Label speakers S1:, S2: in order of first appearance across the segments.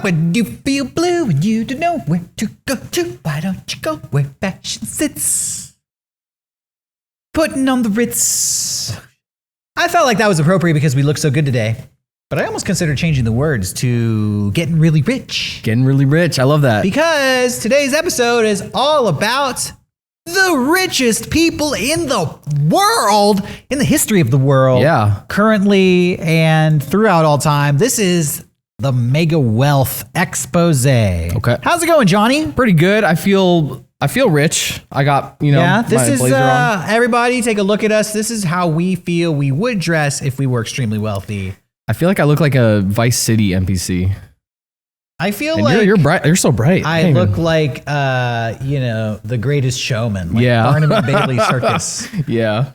S1: When you feel blue and you don't know where to go to, why don't you go where fashion sits? Putting on the Ritz. I felt like that was appropriate because we look so good today. But I almost considered changing the words to getting really rich.
S2: Getting really rich. I love that.
S1: Because today's episode is all about the richest people in the world, in the history of the world.
S2: Yeah.
S1: Currently and throughout all time. This is the Mega Wealth Expose.
S2: Okay.
S1: How's it going, Johnny?
S2: Pretty good. I feel rich. I got,
S1: this
S2: my
S1: is
S2: blazer on.
S1: everybody take a look at us. This is how we feel we would dress if we were extremely wealthy.
S2: I feel like I look like a Vice City NPC.
S1: I feel
S2: And
S1: like
S2: you're bright. You're so bright.
S1: I look like the Greatest Showman, like Barnum and Bailey Circus.
S2: Yeah.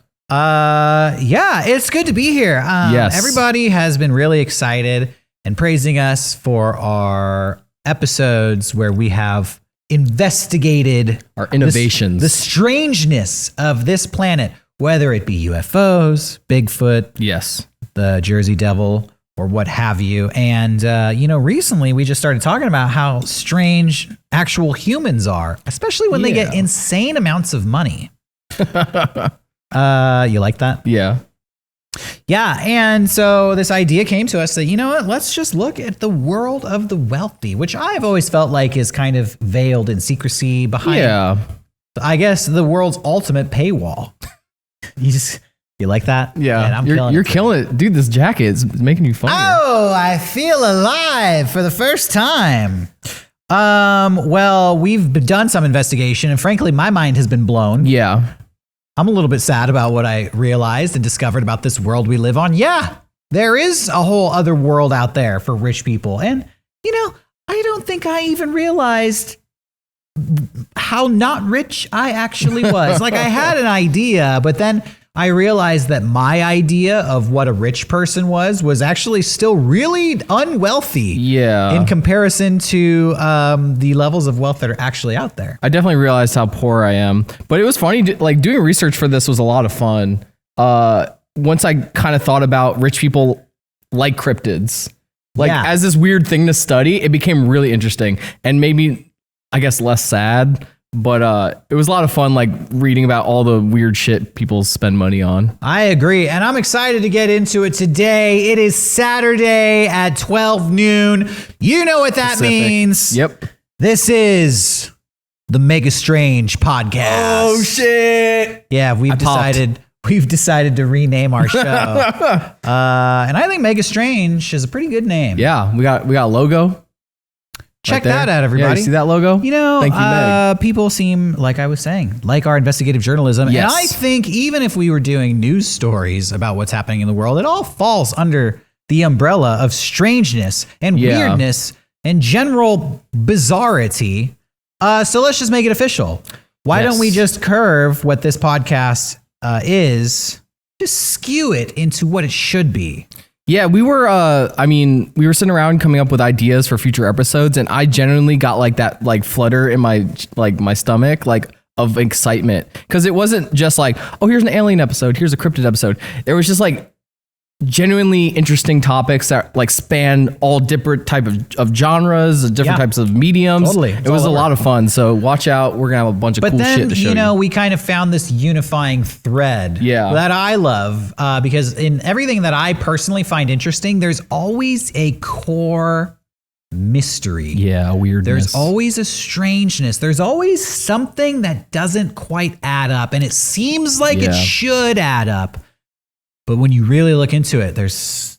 S1: It's good to be here.
S2: Yes.
S1: Everybody has been really excited and praising us for our episodes where we have investigated
S2: Our innovations.
S1: the strangeness of this planet, whether it be UFOs, Bigfoot,
S2: Yes.
S1: the Jersey Devil, or what have you. And, recently we just started talking about how strange actual humans are, especially when they get insane amounts of money. You like that?
S2: Yeah.
S1: Yeah. And so this idea came to us that, you know what, let's just look at the world of the wealthy, which I've always felt like is kind of veiled in secrecy behind, I guess, the world's ultimate paywall. You like that?
S2: Yeah.
S1: Man,
S2: you're killing it. Dude, this jacket is making you funnier.
S1: Oh, I feel alive for the first time. Well, we've done some investigation, and frankly, my mind has been blown.
S2: Yeah.
S1: I'm a little bit sad about what I realized and discovered about this world we live on. Yeah, there is a whole other world out there for rich people. And, I don't think I even realized how not rich I actually was. Like, I had an idea, but then I realized that my idea of what a rich person was actually still really unwealthy.
S2: Yeah.
S1: In comparison to the levels of wealth that are actually out there.
S2: I definitely realized how poor I am, but it was funny. Like, doing research for this was a lot of fun. Once I kind of thought about rich people like cryptids, as this weird thing to study, it became really interesting and maybe, I guess, less sad. But it was a lot of fun, like reading about all the weird shit people spend money on.
S1: I agree. And I'm excited to get into it today. It is Saturday at 12 noon. You know what that means.
S2: Yep.
S1: This is the Mega Strange podcast.
S2: Oh, shit.
S1: Yeah, we've decided to rename our show. And I think Mega Strange is a pretty good name.
S2: Yeah, we got a logo.
S1: Check that out, everybody.
S2: Yeah, you see that logo?
S1: Thank you,
S2: Meg.
S1: People seem, like I was saying, like our investigative journalism.
S2: Yes.
S1: And I think even if we were doing news stories about what's happening in the world, it all falls under the umbrella of strangeness and weirdness and general bizarrity. So let's just make it official. Why don't we just curve what this podcast is, just skew it into what it should be?
S2: Yeah, we were sitting around coming up with ideas for future episodes, and I genuinely got like that flutter in my stomach, of excitement. Because it wasn't just like, oh, here's an alien episode, here's a cryptid episode. There was just genuinely interesting topics that span all different type of genres, different types of mediums.
S1: Totally.
S2: It was a lot of fun. So watch out. We're gonna have a bunch of cool shit to show you.
S1: But then, we kind of found this unifying thread that I love because in everything that I personally find interesting, there's always a core mystery.
S2: Yeah, weirdness.
S1: There's always a strangeness. There's always something that doesn't quite add up, and it seems like it should add up. But when you really look into it, there's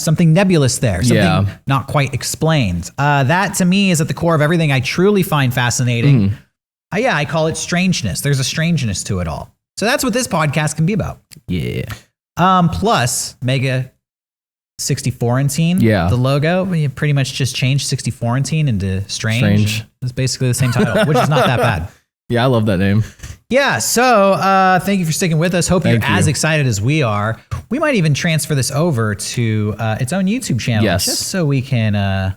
S1: something nebulous there, something not quite explained. That to me is at the core of everything I truly find fascinating. I call it strangeness. There's a strangeness to it all. So that's what this podcast can be about.
S2: Yeah.
S1: Plus Mega64antine, the logo, we pretty much just changed 64antine into strange. It's basically the same title, which is not that bad.
S2: Yeah, I love that name.
S1: Yeah, so thank you for sticking with us. Hope you're as excited as we are. We might even transfer this over to its own YouTube channel, just so we can,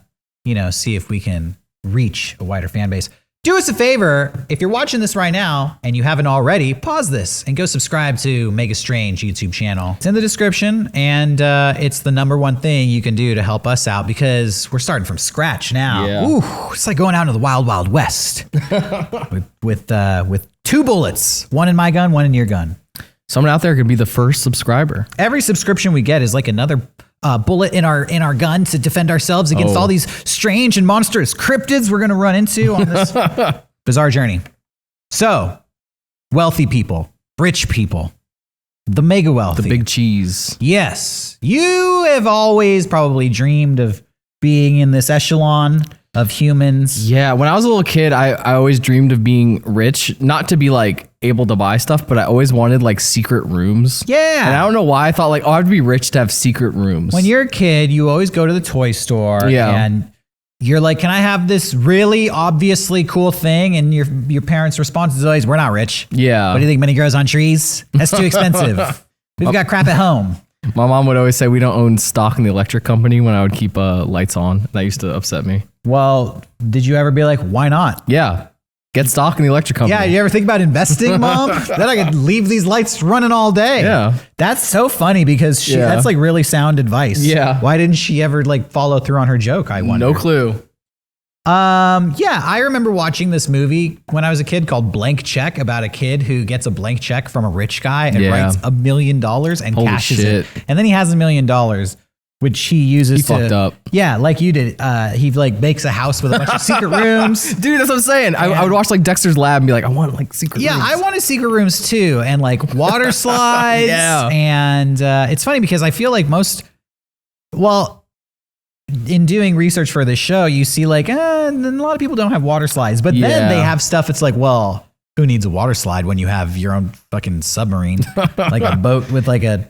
S1: see if we can reach a wider fan base. Do us a favor, if you're watching this right now and you haven't already, pause this and go subscribe to Mega Strange YouTube channel. It's in the description, and it's the number one thing you can do to help us out because we're starting from scratch now.
S2: Yeah.
S1: Ooh, it's like going out into the wild, wild west with 2 bullets, one in my gun, one in your gun.
S2: Someone out there could be the first subscriber.
S1: Every subscription we get is like another bullet in our gun to defend ourselves against all these strange and monstrous cryptids we're going to run into on this bizarre journey. So, wealthy people, rich people, the mega wealthy.
S2: The big cheese.
S1: Yes. You have always probably dreamed of being in this echelon of humans.
S2: Yeah, when I was a little kid, I always dreamed of being rich, not to be like able to buy stuff, but I always wanted like secret rooms.
S1: Yeah.
S2: And I don't know why I thought like, oh, I have to be rich to have secret rooms.
S1: When you're a kid, you always go to the toy store and you're like, can I have this really obviously cool thing? And your parents' response is always, we're not rich.
S2: Yeah.
S1: What do you think, money grows on trees? That's too expensive. We've got crap at home.
S2: My mom would always say we don't own stock in the electric company when I would keep lights on. That used to upset me.
S1: Well, did you ever be like, why not?
S2: Yeah. Get stock in the electric company.
S1: Yeah, you ever think about investing, Mom? Then I could leave these lights running all day.
S2: Yeah.
S1: That's so funny because that's like really sound advice.
S2: Yeah.
S1: Why didn't she ever like follow through on her joke, I wonder?
S2: No clue.
S1: Yeah, I remember watching this movie when I was a kid called Blank Check about a kid who gets a blank check from a rich guy and writes $1 million and
S2: Holy
S1: cashes
S2: shit.
S1: it. And then he has $1 million, which he uses to
S2: fucked up.
S1: Yeah, like you did. He like makes a house with a bunch of secret rooms.
S2: Dude, that's what I'm saying. I would watch like Dexter's Lab and be like, I want like secret rooms.
S1: Yeah, I wanted secret rooms too, and like water slides.
S2: Yeah.
S1: And it's funny because I feel like in doing research for this show, you see like, a lot of people don't have water slides, but then they have stuff. It's like, well, who needs a water slide when you have your own fucking submarine, like a boat with like a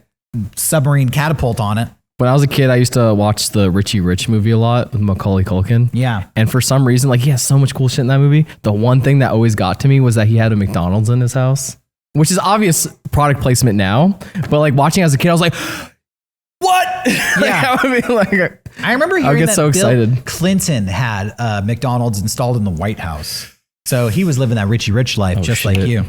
S1: submarine catapult on it.
S2: When I was a kid, I used to watch the Richie Rich movie a lot with Macaulay Culkin.
S1: Yeah.
S2: And for some reason, like he has so much cool shit in that movie. The one thing that always got to me was that he had a McDonald's in his house, which is obvious product placement now. But like watching as a kid, I was like, what?
S1: Yeah. I remember hearing that
S2: so excited.
S1: Bill Clinton had McDonald's installed in the White House. So he was living that Richie Rich life just like you.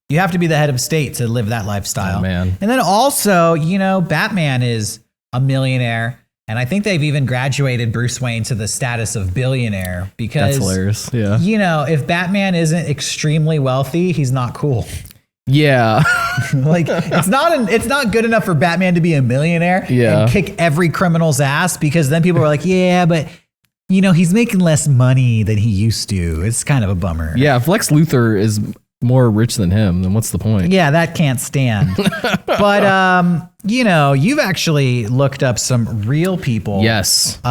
S1: You have to be the head of state to live that lifestyle.
S2: Oh, man.
S1: And then also, Batman is a millionaire. And I think they've even graduated Bruce Wayne to the status of billionaire because,
S2: that's hilarious. Yeah.
S1: If Batman isn't extremely wealthy, he's not cool.
S2: Yeah.
S1: Like it's not good enough for Batman to be a millionaire and kick every criminal's ass because then people are like, yeah, but he's making less money than he used to. It's kind of a bummer.
S2: Yeah. If Lex Luthor is more rich than him, then what's the point?
S1: Yeah, that can't stand. But you've actually looked up some real people.
S2: Yes.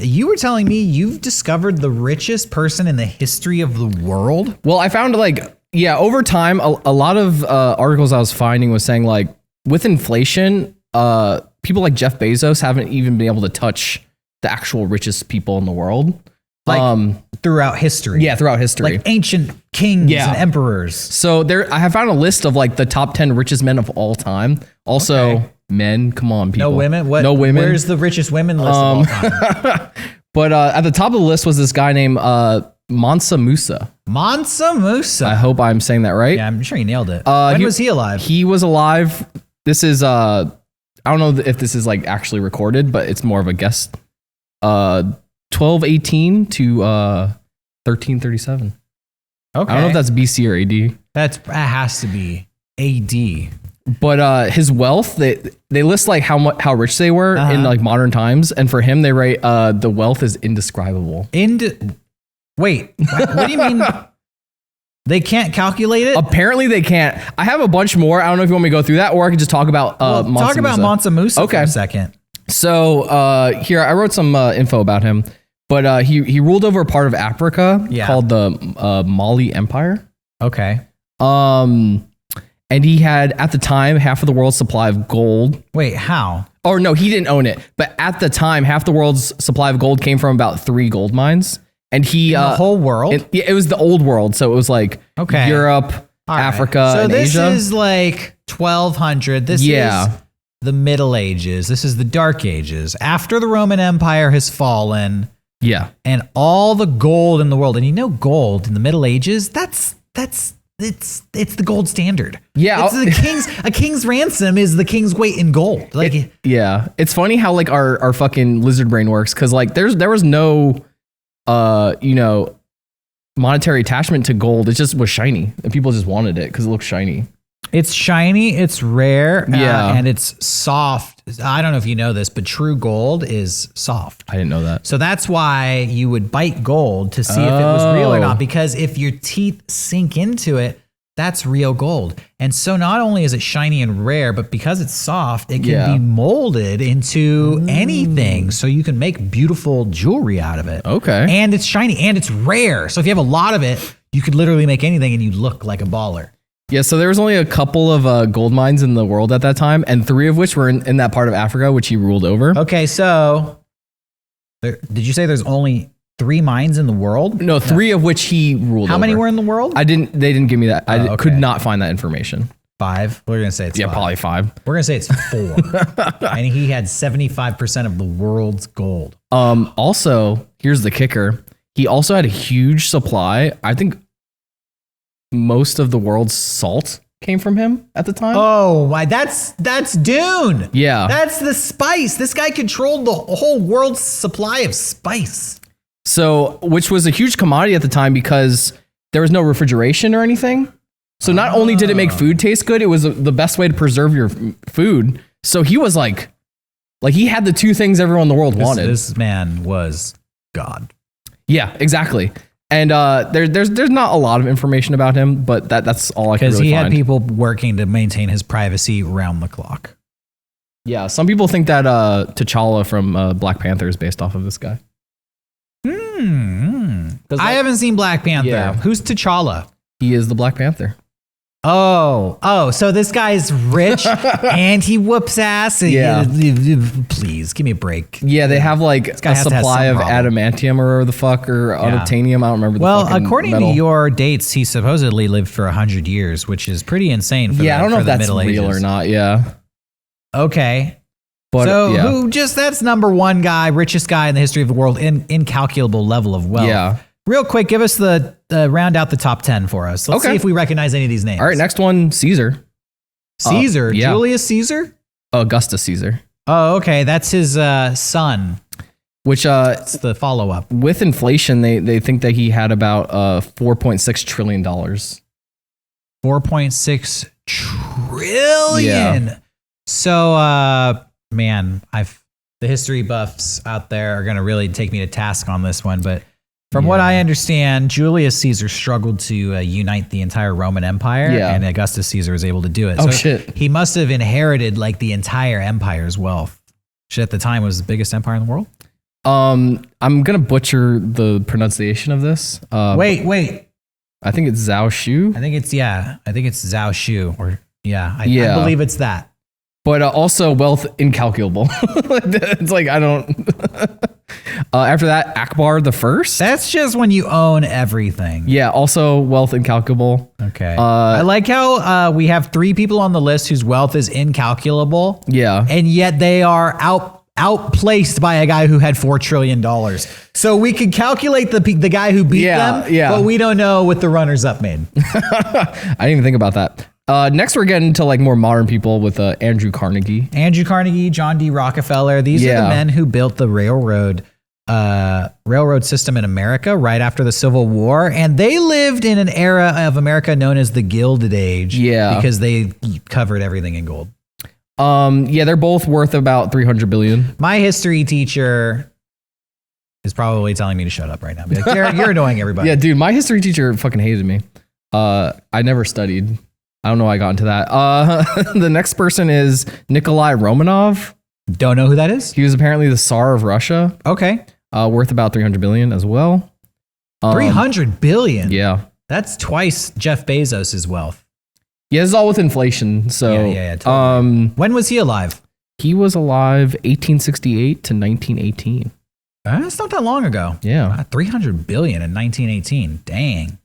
S1: You were telling me you've discovered the richest person in the history of the world.
S2: Well, I found over time, a lot of articles I was finding was saying like with inflation, people like Jeff Bezos haven't even been able to touch the actual richest people in the world. Like
S1: throughout history.
S2: Yeah, throughout history.
S1: Like ancient kings and emperors.
S2: So I have found a list of like the top 10 richest men of all time. Also, men, come on, people.
S1: No women?
S2: No women.
S1: Where's the richest women list of all time?
S2: But at the top of the list was this guy named Mansa Musa.
S1: Mansa Musa.
S2: I hope I'm saying that right.
S1: Yeah, I'm sure you nailed it. When was he alive?
S2: He was alive. This is I don't know if this is like actually recorded, but it's more of a guess. 1218 to 1337.
S1: Okay.
S2: I don't know if that's BC or AD.
S1: That has to be AD.
S2: But his wealth, they list like how rich they were in like modern times, and for him they write the wealth is indescribable.
S1: Wait, what do you mean? They can't calculate it?
S2: Apparently they can't. I have a bunch more. I don't know if you want me to go through that, or I could just talk about Mansa
S1: talk about
S2: Musa.
S1: Mansa Musa for a second.
S2: So here I wrote some info about him, but he ruled over a part of Africa called the Mali Empire.
S1: Okay.
S2: And he had at the time half of the world's supply of gold.
S1: Wait, how?
S2: Or no, he didn't own it, but at the time half the world's supply of gold came from about 3 gold mines. And he
S1: the whole world?
S2: It was the old world, so it was like Europe, Africa, and Asia.
S1: So this is like 1200. This is the Middle Ages. This is the Dark Ages. After the Roman Empire has fallen,
S2: Yeah.
S1: And all the gold in the world. And you know, gold in the Middle Ages, it's the gold standard.
S2: Yeah.
S1: It's a king's ransom is the king's weight in gold. Like,
S2: yeah. It's funny how like our fucking lizard brain works. Cause like there was no, monetary attachment to gold. It just was shiny and people just wanted it because it looked shiny.
S1: it's shiny, it's rare,
S2: Yeah.
S1: and it's soft. I don't know if you know this, but true gold is soft.
S2: I didn't know that.
S1: So that's why you would bite gold to see if it was real or
S2: Oh.
S1: not, because if your teeth sink into it, that's real gold. And so not only is it shiny and rare, but because it's soft, it can be molded into anything. So you can make beautiful jewelry out of it.
S2: Okay.
S1: And it's shiny and it's rare. So if you have a lot of it, you could literally make anything and you look like a baller.
S2: Yeah, so there was only a couple of gold mines in the world at that time, and 3 of which were in that part of Africa, which he ruled over.
S1: Okay, so did you say there's only 3 mines in the world?
S2: No, 3 of which he ruled over.
S1: How many were in the world?
S2: They didn't give me that. I
S1: okay.
S2: could not find that information.
S1: 5. We're gonna say it's 5.
S2: Probably 5.
S1: We're gonna say it's 4. And he had 75% of the world's gold.
S2: Also, here's the kicker. He also had a huge supply. I think most of the world's salt came from him at the time.
S1: Oh my, that's Dune.
S2: Yeah.
S1: That's the spice. This guy controlled the whole world's supply of spice.
S2: So, which was a huge commodity at the time because there was no refrigeration or anything. So not only did it make food taste good, it was the best way to preserve your food. So he was like he had the 2 things everyone in the world wanted.
S1: This man was God.
S2: Yeah, exactly. And there's not a lot of information about him, but that's all I can really find.
S1: Because he had people working to maintain his privacy round the clock.
S2: Yeah, some people think that T'Challa from Black Panther is based off of this guy.
S1: I haven't seen Black Panther.
S2: Yeah.
S1: Who's T'Challa?
S2: He is the Black Panther.
S1: Oh, so this guy's rich and he whoops ass.
S2: Yeah.
S1: Please give me a break.
S2: Yeah, they have like
S1: guy
S2: a
S1: has to have
S2: supply
S1: some
S2: of
S1: problem.
S2: adamantium or whatever the fuck, or unobtainium. I don't remember the
S1: Well,
S2: fucking
S1: according
S2: metal.
S1: to your dates, he supposedly lived for 100 years, which is pretty insane for
S2: I don't know if that's
S1: Middle
S2: real
S1: Ages.
S2: or not. Yeah.
S1: Okay.
S2: But
S1: So that's number 1 guy, richest guy in the history of the world, incalculable level of wealth.
S2: Yeah.
S1: Real quick, give us the round out the top 10 for us. Let's see if we recognize any of these names.
S2: All right, next one, Caesar.
S1: Caesar,
S2: yeah.
S1: Julius Caesar?
S2: Augustus Caesar.
S1: Oh, okay. That's his son.
S2: Which
S1: It's the follow-up.
S2: with inflation, they think that he had about $4.6 trillion.
S1: 4.6 trillion.
S2: Yeah.
S1: So, man, the history buffs out there are going to really take me to task on this one. But from what I understand, Julius Caesar struggled to unite the entire Roman Empire, and Augustus Caesar was able to do it.
S2: Oh,
S1: so
S2: shit.
S1: He must have inherited like the entire empire's wealth, which at the time was the biggest empire in the world.
S2: I'm gonna butcher the pronunciation of this.
S1: Wait.
S2: I think it's Zhao Shu.
S1: I think it's Zhao Shu, or I believe it's that.
S2: But also wealth incalculable. It's like, I don't. After that, Akbar the First.
S1: That's just when you own everything.
S2: Yeah, also wealth incalculable.
S1: Okay. I like how we have 3 people on the list whose wealth is incalculable.
S2: Yeah.
S1: And yet they are outplaced by a guy who had $4 trillion. So we can calculate the guy who beat them, but we don't know what the runners-up made.
S2: I didn't even think about that. Next, we're getting to like more modern people with Andrew Carnegie.
S1: Andrew Carnegie, John D. Rockefeller. These are the men who built the railroad system in America right after the Civil War. And they lived in an era of America known as the Gilded Age.
S2: Yeah.
S1: Because they covered everything in gold.
S2: They're both worth about 300 billion.
S1: My history teacher is probably telling me to shut up right now. Be like, you're annoying everybody.
S2: Yeah, dude, my history teacher fucking hated me. I never studied. I don't know why I got into that. The next person is Nikolai Romanov.
S1: Don't know who that is?
S2: He was apparently the Tsar of Russia.
S1: Okay.
S2: Worth about 300 billion as well.
S1: 300 billion?
S2: Yeah.
S1: That's twice Jeff Bezos' wealth.
S2: Yeah, this is all with inflation. So,
S1: yeah, totally. When was he alive?
S2: He was alive 1868 to 1918.
S1: That's not that long ago.
S2: Yeah.
S1: 300 billion in 1918. Dang.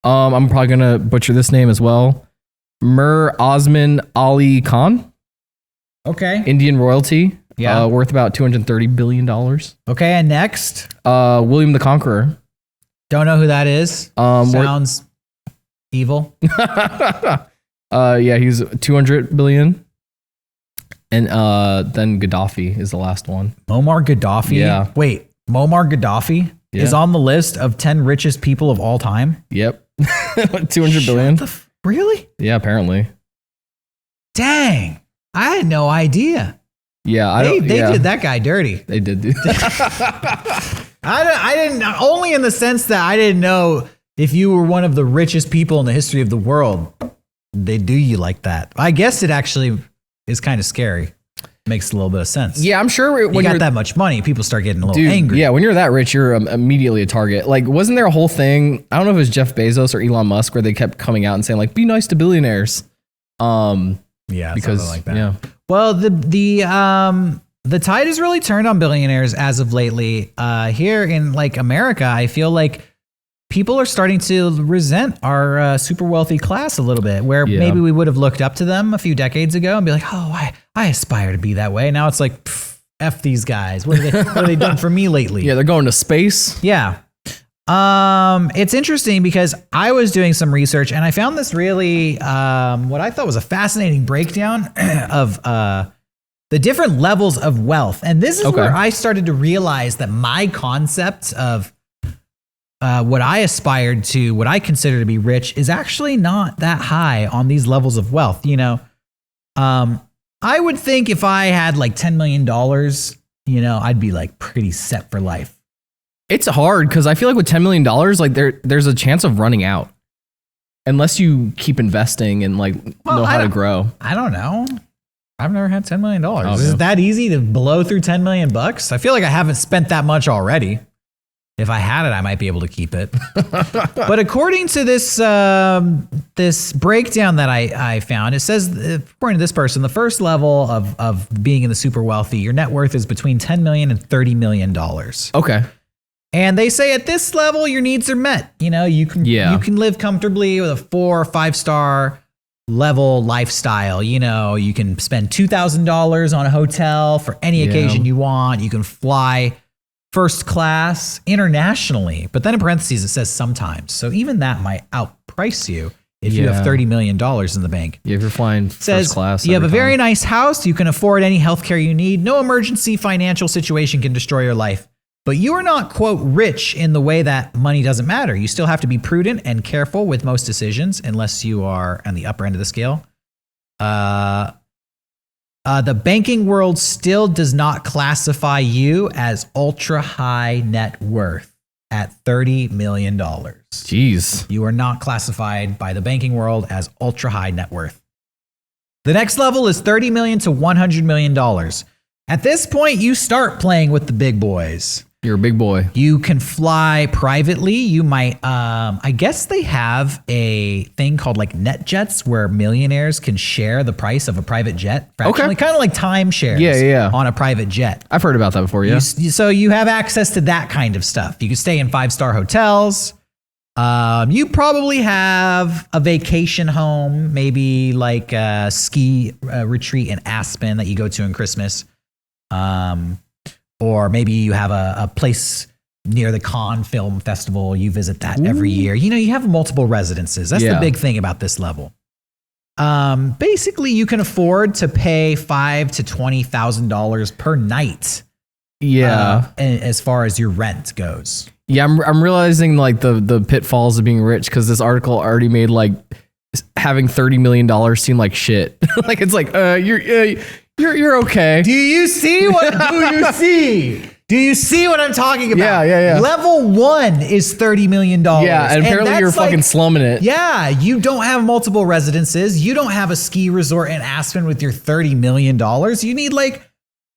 S2: I'm probably going to butcher this name as well. Mir Osman Ali Khan.
S1: Okay.
S2: Indian royalty.
S1: Yeah.
S2: Worth about $230 billion.
S1: Okay, and next?
S2: William the Conqueror.
S1: Don't know who that is. Sounds evil.
S2: Yeah, he's 200 billion. And then Gaddafi is the last one.
S1: Muammar Gaddafi?
S2: Yeah.
S1: Wait, Muammar Gaddafi is on the list of 10 richest people of all time?
S2: Yep. 200 billion.
S1: Really?
S2: Yeah, apparently.
S1: Dang. I had no idea.
S2: Yeah,
S1: They did that guy dirty.
S2: They did do that.
S1: I didn't, only in the sense that I didn't know if you were one of the richest people in the history of the world, they do you like that. I guess it actually is kind of scary. Makes a little bit of sense.
S2: Yeah, I'm sure when
S1: you got that much money, people start getting a little angry.
S2: Yeah, when you're that rich, you're immediately a target. Like, wasn't there a whole thing? I don't know if it was Jeff Bezos or Elon Musk where they kept coming out and saying like, "Be nice to billionaires."
S1: Yeah,
S2: because
S1: something like that.
S2: Yeah.
S1: Well, the tide has really turned on billionaires as of lately. Here in like America, I feel like people are starting to resent our super wealthy class a little bit, where maybe we would have looked up to them a few decades ago and be like, oh, I aspire to be that way. Now it's like, F these guys. What have they done for me lately?
S2: Yeah, they're going to space.
S1: Yeah. It's interesting because I was doing some research and I found this really, what I thought was a fascinating breakdown of the different levels of wealth. And this is where I started to realize that my concept of what I aspired to, what I consider to be rich, is actually not that high on these levels of wealth. You know, I would think if I had like $10 million, you know, I'd be like pretty set for life.
S2: It's hard because I feel like with $10 million, like there's a chance of running out unless you keep investing and like know how to grow.
S1: I don't know. I've never had $10 million. Is it that easy to blow through $10 million bucks? I feel like I haven't spent that much already. If I had it, I might be able to keep it. But according to this this breakdown that I found, it says, according to this person, the first level of being in the super wealthy, your net worth is between $10 million and $30 million.
S2: Okay.
S1: And they say at this level, your needs are met. You know, you can live comfortably with a 4 or 5 star level lifestyle. You know, you can spend $2,000 on a hotel for any occasion you want. You can fly first class internationally. But then in parentheses, it says sometimes. So even that might outprice you if you have $30 million in the bank.
S2: Yeah, if you're flying first class.
S1: You have a very nice house. You can afford any healthcare you need. No emergency financial situation can destroy your life. But you are not, quote, rich in the way that money doesn't matter. You still have to be prudent and careful with most decisions unless you are on the upper end of the scale. The banking world still does not classify you as ultra high net worth at $30 million.
S2: Jeez.
S1: You are not classified by the banking world as ultra high net worth. The next level is $30 million to $100 million. At this point, you start playing with the big boys.
S2: You're a big boy.
S1: You can fly privately. You might, I guess they have a thing called like net jets where millionaires can share the price of a private jet fractionally, kind of like timeshares on a private jet.
S2: I've heard about that before, yeah.
S1: So you have access to that kind of stuff. You can stay in 5-star hotels. You probably have a vacation home, maybe like a ski retreat in Aspen that you go to in Christmas. Or maybe you have a place near the Cannes Film Festival. You visit that every year. You know, you have multiple residences. That's the big thing about this level. Basically, you can afford to pay $5,000 to $20,000 per night.
S2: Yeah.
S1: As far as your rent goes.
S2: Yeah, I'm realizing like the pitfalls of being rich because this article already made like having $30 million seem like shit. Like it's like you're okay.
S1: Do you see what Do you see what I'm talking about?
S2: Yeah.
S1: Level 1 is $30 million.
S2: Yeah, and apparently you're fucking slumming it.
S1: Yeah, you don't have multiple residences. You don't have a ski resort in Aspen with your $30 million. You need like,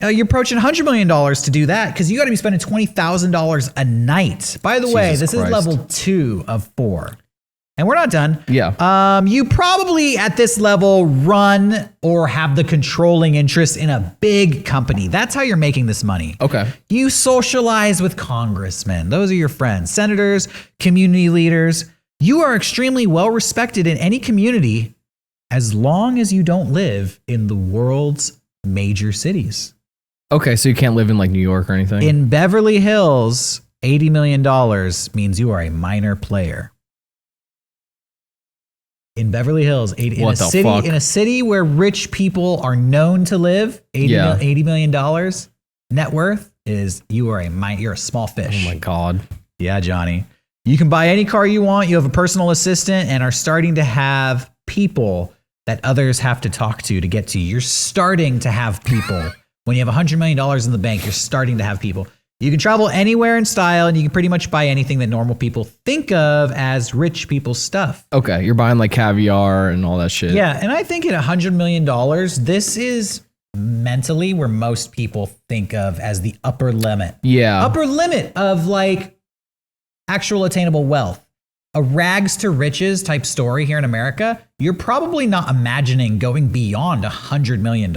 S1: you're approaching $100 million to do that because you got to be spending $20,000 a night. By the way, this is level 2 of 4. And we're not done.
S2: Yeah.
S1: You probably at this level run or have the controlling interest in a big company. That's how you're making this money.
S2: Okay.
S1: You socialize with congressmen. Those are your friends, senators, community leaders. You are extremely well respected in any community as long as you don't live in the world's major cities.
S2: Okay, so you can't live in like New York or anything.
S1: In Beverly Hills, $80 million means you are a minor player. In Beverly Hills, in a city where rich people are known to live, $80 million net worth is you're a small fish.
S2: Oh my God.
S1: Yeah, Johnny. You can buy any car you want. You have a personal assistant and are starting to have people that others have to talk to get to you. You're starting to have people. When you have $100 million in the bank, you're starting to have people. You can travel anywhere in style, and you can pretty much buy anything that normal people think of as rich people stuff.
S2: Okay, you're buying like caviar and all that shit.
S1: Yeah, and I think at $100 million, this is mentally where most people think of as the upper limit.
S2: Yeah.
S1: Upper limit of like actual attainable wealth. A rags to riches type story here in America, you're probably not imagining going beyond $100 million.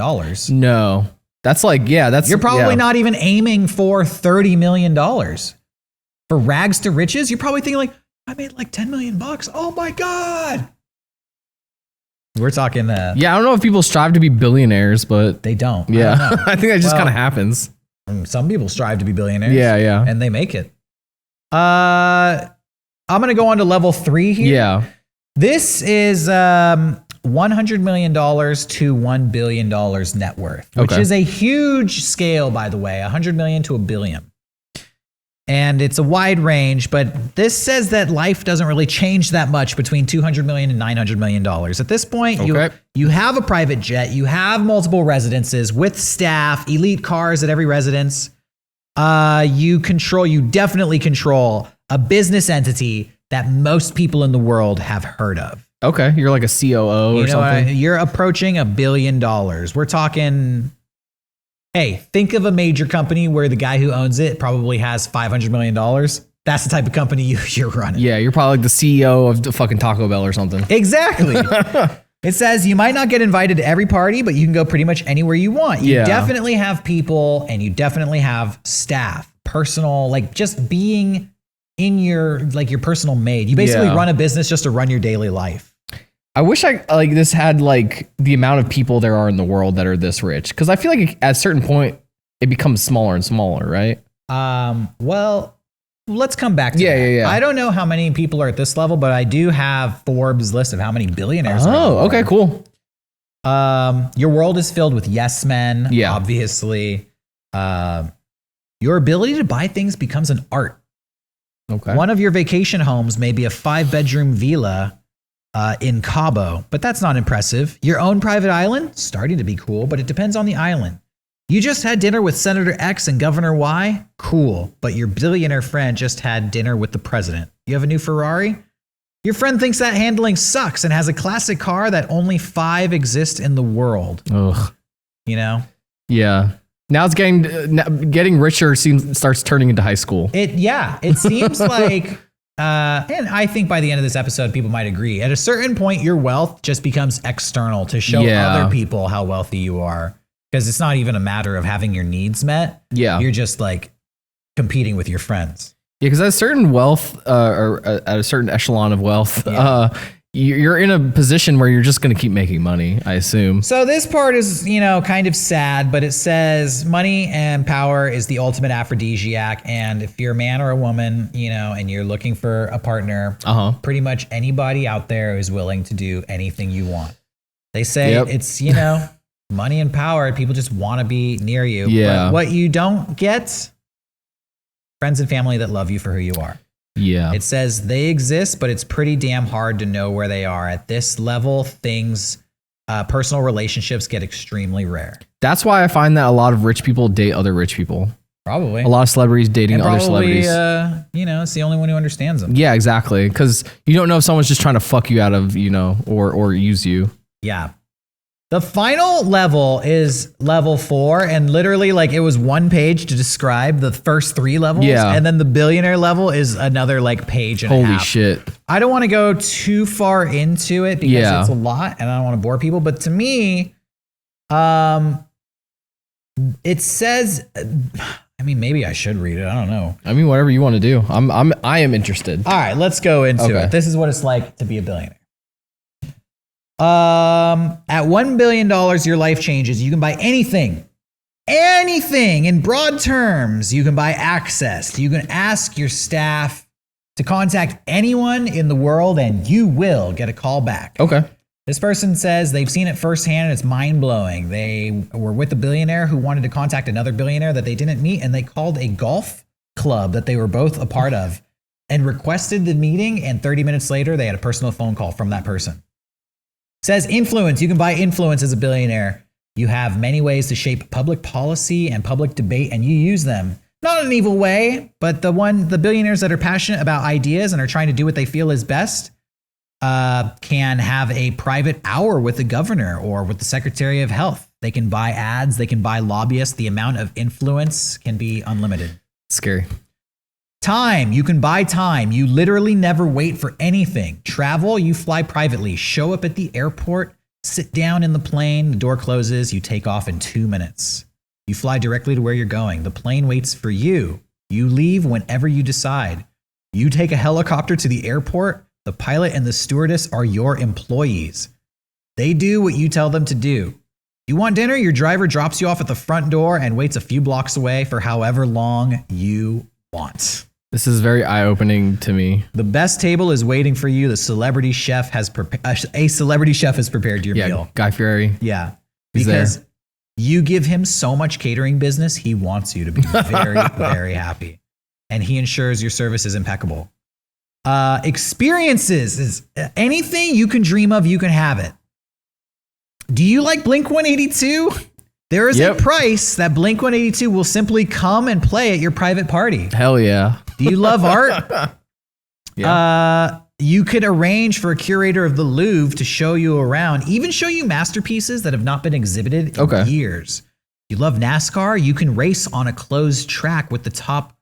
S2: No. That's like,
S1: you're probably not even aiming for $30 million. For rags to riches, you're probably thinking like, I made like $10 million. Oh my God. We're talking.
S2: I don't know if people strive to be billionaires, but
S1: they don't.
S2: Yeah. I think that just kind of happens.
S1: Some people strive to be billionaires.
S2: Yeah.
S1: And they make it. I'm going to go on to level 3 here.
S2: Yeah.
S1: This is $100 million to $1 billion net worth, which is a huge scale, by the way, 100 million to $1 billion. And it's a wide range, but this says that life doesn't really change that much between $200 million and $900 million. At this point, you have a private jet, you have multiple residences with staff, elite cars at every residence. You definitely control a business entity that most people in the world have heard of.
S2: Okay, you're like a COO or something.
S1: You're approaching $1 billion. We're talking, hey, think of a major company where the guy who owns it probably has $500 million. That's the type of company you're running.
S2: Yeah, you're probably like the CEO of the fucking Taco Bell or something.
S1: Exactly. It says you might not get invited to every party, but you can go pretty much anywhere you want. You definitely have people and you definitely have staff, personal, like just being in your personal maid. You basically run a business just to run your daily life.
S2: I wish this had like the amount of people there are in the world that are this rich. Because I feel like at a certain point it becomes smaller and smaller, right?
S1: Well, let's come back to that.
S2: Yeah.
S1: I don't know how many people are at this level, but I do have Forbes' list of how many billionaires are.
S2: Oh, okay, cool.
S1: Your world is filled with yes men, obviously. Your ability to buy things becomes an art.
S2: Okay.
S1: One of your vacation homes may be a 5-bedroom villa in Cabo, but that's not impressive. Your own private island, starting to be cool, but it depends on the island. You just had dinner with Senator X and Governor Y? Cool, but your billionaire friend just had dinner with the president. You have a new Ferrari? Your friend thinks that handling sucks and has a classic car that only 5 exist in the world.
S2: Ugh.
S1: You know?
S2: Yeah. Now it's getting richer starts turning into high school.
S1: It seems like... and I think by the end of this episode, people might agree. At a certain point, your wealth just becomes external to show other people how wealthy you are. Because it's not even a matter of having your needs met. Yeah. You're just like competing with your friends. Yeah, because at a certain wealth, or at a certain echelon of wealth, you're in a position where you're just going to keep making money, I assume. So this part is, kind of sad, but it says money and power is the ultimate aphrodisiac. And if you're a man or a woman, and you're looking for a partner, pretty much anybody out there is willing to do anything you want. They say it's, money and power. People just want to be near you. Yeah. But what you don't get, friends and family that love you for who you are. Yeah. It says they exist, but it's pretty damn hard to know where they are. At this level, personal relationships get extremely rare. That's why I find that a lot of rich people date other rich people. Probably. A lot of celebrities dating other celebrities. It's the only one who understands them. Yeah, exactly. Because you don't know if someone's just trying to fuck you out of, or use you. Yeah. The final level is level 4, and literally it was one page to describe the first 3 levels. Yeah. And then the billionaire level is another page and a half. Holy shit. I don't want to go too far into it because it's a lot and I don't want to bore people. But to me, it says, maybe I should read it. I don't know. Whatever you want to do. I am interested. All right, let's go into it. This is what it's like to be a billionaire. At $1 billion, your life changes. You can buy anything anything in broad terms. You can buy access. You can ask your staff to contact anyone in the world and you will get a call back.
S2: Okay.
S1: This person says they've seen it firsthand and it's mind-blowing. They were with a billionaire who wanted to contact another billionaire that they didn't meet, and they called a golf club that they were both a part of and requested the meeting, and 30 minutes later, they had a personal phone call from that person. It says influence. You can buy influence as a billionaire. You have many ways to shape public policy and public debate, and you use them. Not in an evil way, but the billionaires that are passionate about ideas and are trying to do what they feel is best can have a private hour with the governor or with the Secretary of Health. They can buy ads. They can buy lobbyists. The amount of influence can be unlimited.
S2: Scary.
S1: Time. You can buy time. You literally never wait for anything. Travel. You fly privately. Show up at the airport. Sit down in the plane. The door closes. You take off in 2 minutes. You fly directly to where you're going. The plane waits for you. You leave whenever you decide. You take a helicopter to the airport. The pilot and the stewardess are your employees. They do what you tell them to do. You want dinner? Your driver drops you off at the front door and waits a few blocks away for however long you want.
S2: This is very eye-opening to me.
S1: The best table is waiting for you. The celebrity chef has a celebrity chef has prepared your meal.
S2: Guy Fieri.
S1: Yeah,
S2: He's
S1: because
S2: there.
S1: You give him so much catering business, he wants you to be very, very happy, and he ensures your service is impeccable. Experiences is anything you can dream of, you can have it. Do you like Blink-182? There is a price that Blink-182 will simply come and play at your private party.
S2: Hell yeah.
S1: Do you love art? Yeah. You could arrange for a curator of the Louvre to show you around, even show you masterpieces that have not been exhibited in years. You love NASCAR? You can race on a closed track with the top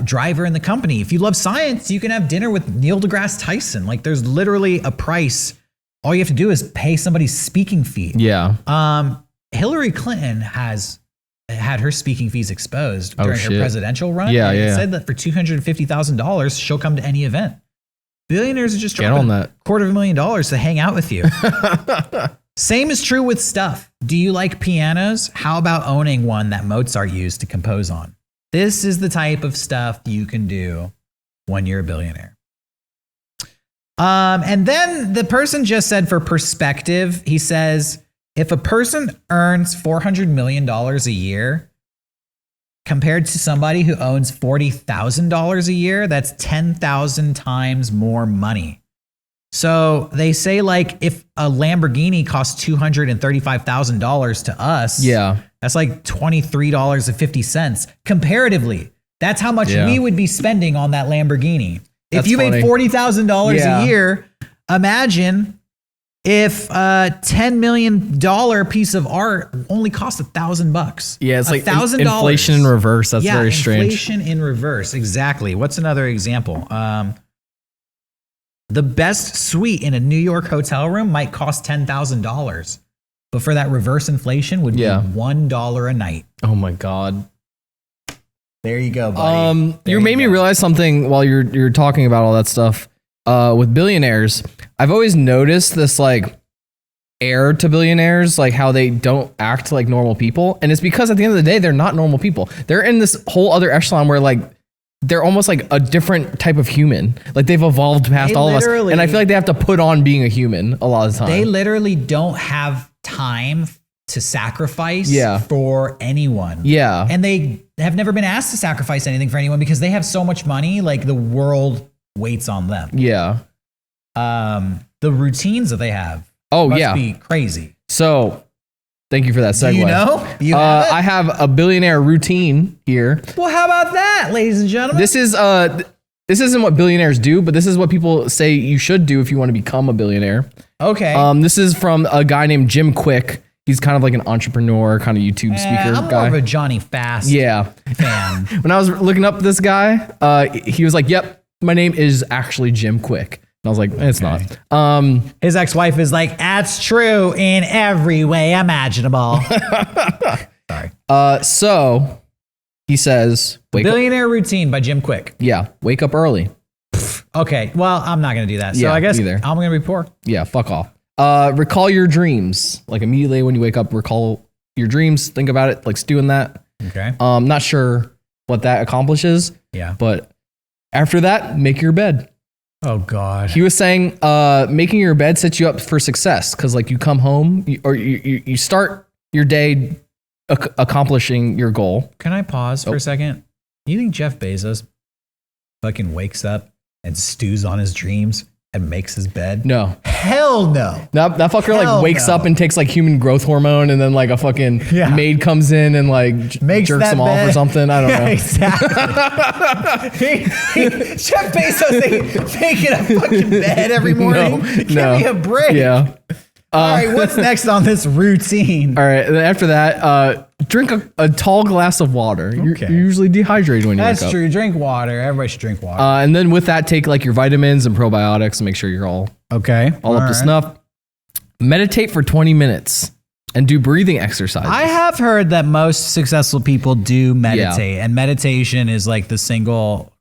S1: driver in the company. If you love science, you can have dinner with Neil deGrasse Tyson. Like, there's literally a price. All you have to do is pay somebody's speaking fee.
S2: Yeah.
S1: Hillary Clinton has had her speaking fees exposed during her presidential run.
S2: Yeah,
S1: and it said that for $250,000, she'll come to any event. Billionaires are just dropping $250,000 to hang out with you. Same is true with stuff. Do you like pianos? How about owning one that Mozart used to compose on? This is the type of stuff you can do when you're a billionaire. And then the person just said, for perspective, he says, if a person earns $400 million a year compared to somebody who owns $40,000 a year, that's 10,000 times more money. So they say, like, if a Lamborghini costs $235,000 to us, that's like $23.50 comparatively. That's how much we would be spending on that Lamborghini. If you made $40,000 a year, imagine if a $10 million piece of art only cost $1,000.
S2: Yeah, it's like
S1: $1,000.
S2: Inflation in reverse. That's very strange.
S1: Inflation in reverse. Exactly. What's another example? The best suite in a New York hotel room might cost $10,000, but for that reverse inflation would be $1 a night.
S2: Oh my God.
S1: There you go, buddy.
S2: You made me realize something while you're talking about all that stuff. With billionaires, I've always noticed this like air to billionaires, like how they don't act like normal people. And it's because at the end of the day, they're not normal people. They're in this whole other echelon where like they're almost like a different type of human. Like they've evolved past all of us. And I feel like they have to put on being a human a lot of the time.
S1: They literally don't have time to sacrifice for anyone. Yeah. And they have never been asked to sacrifice anything for anyone because they have so much money, like the world waits on them. Yeah. The routines that they have must be crazy.
S2: So thank you for that segue.
S1: Do you know?
S2: I have a billionaire routine here.
S1: Well, how about that, ladies and gentlemen?
S2: This isn't what billionaires do, but this is what people say you should do if you want to become a billionaire. Okay. This is from a guy named Jim Quick. He's kind of like an entrepreneur, kind of YouTube speaker
S1: I'm
S2: guy.
S1: more of a Johnny Fast fan.
S2: When I was looking up this guy, he was like, yep, my name is actually Jim Quick. And I was like, it's not.
S1: His ex-wife is like, that's true in every way imaginable. Sorry.
S2: So he says,
S1: Billionaire Routine by Jim Quick.
S2: Yeah. Wake up early.
S1: Okay. Well, I'm not going to do that. So I guess I'm going to be poor.
S2: Yeah. Fuck off. Recall your dreams. Like immediately when you wake up, recall your dreams. Think about it, like doing that.
S1: Okay.
S2: Not sure what that accomplishes.
S1: Yeah.
S2: But after that, make your bed.
S1: Oh God.
S2: He was saying, making your bed sets you up for success because like you come home you start your day accomplishing your goal.
S1: Can I pause for a second? You think Jeff Bezos fucking wakes up and stews on his dreams and makes his bed?
S2: No.
S1: Hell no.
S2: That fucker like wakes up and takes like human growth hormone and then like a fucking maid comes in and like
S1: makes
S2: jerks him
S1: bed.
S2: off or something. I don't know.
S1: Exactly. Jeff Bezos making a fucking bed every morning. Give me a break.
S2: Yeah.
S1: All right, what's next on this routine?
S2: All right, and then after that, drink a tall glass of water. You're usually dehydrated when you wake up.
S1: That's true. Drink water. Everybody should drink water.
S2: And then with that, take like your vitamins and probiotics and make sure you're all up to snuff. Meditate for 20 minutes and do breathing exercises.
S1: I have heard that most successful people do meditate, and meditation is like the single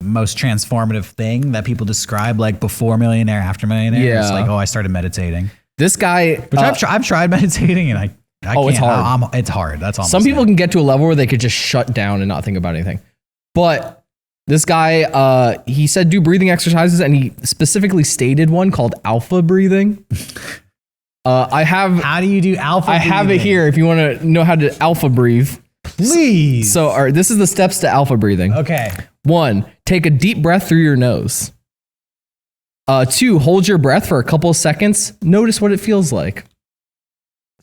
S1: most transformative thing that people describe, like before millionaire, after millionaire. It's like, I started meditating.
S2: This guy,
S1: which I've tried meditating, and I can't.
S2: It's hard.
S1: It's hard. That's all.
S2: Some people can get to a level where they could just shut down and not think about anything. But this guy, he said do breathing exercises, and he specifically stated one called alpha breathing. How
S1: do you do alpha breathing?
S2: I have it here if you want to know how to alpha breathe.
S1: Please.
S2: So, all right, this is the steps to alpha breathing.
S1: Okay.
S2: 1, take a deep breath through your nose. 2, hold your breath for a couple of seconds. Notice what it feels like.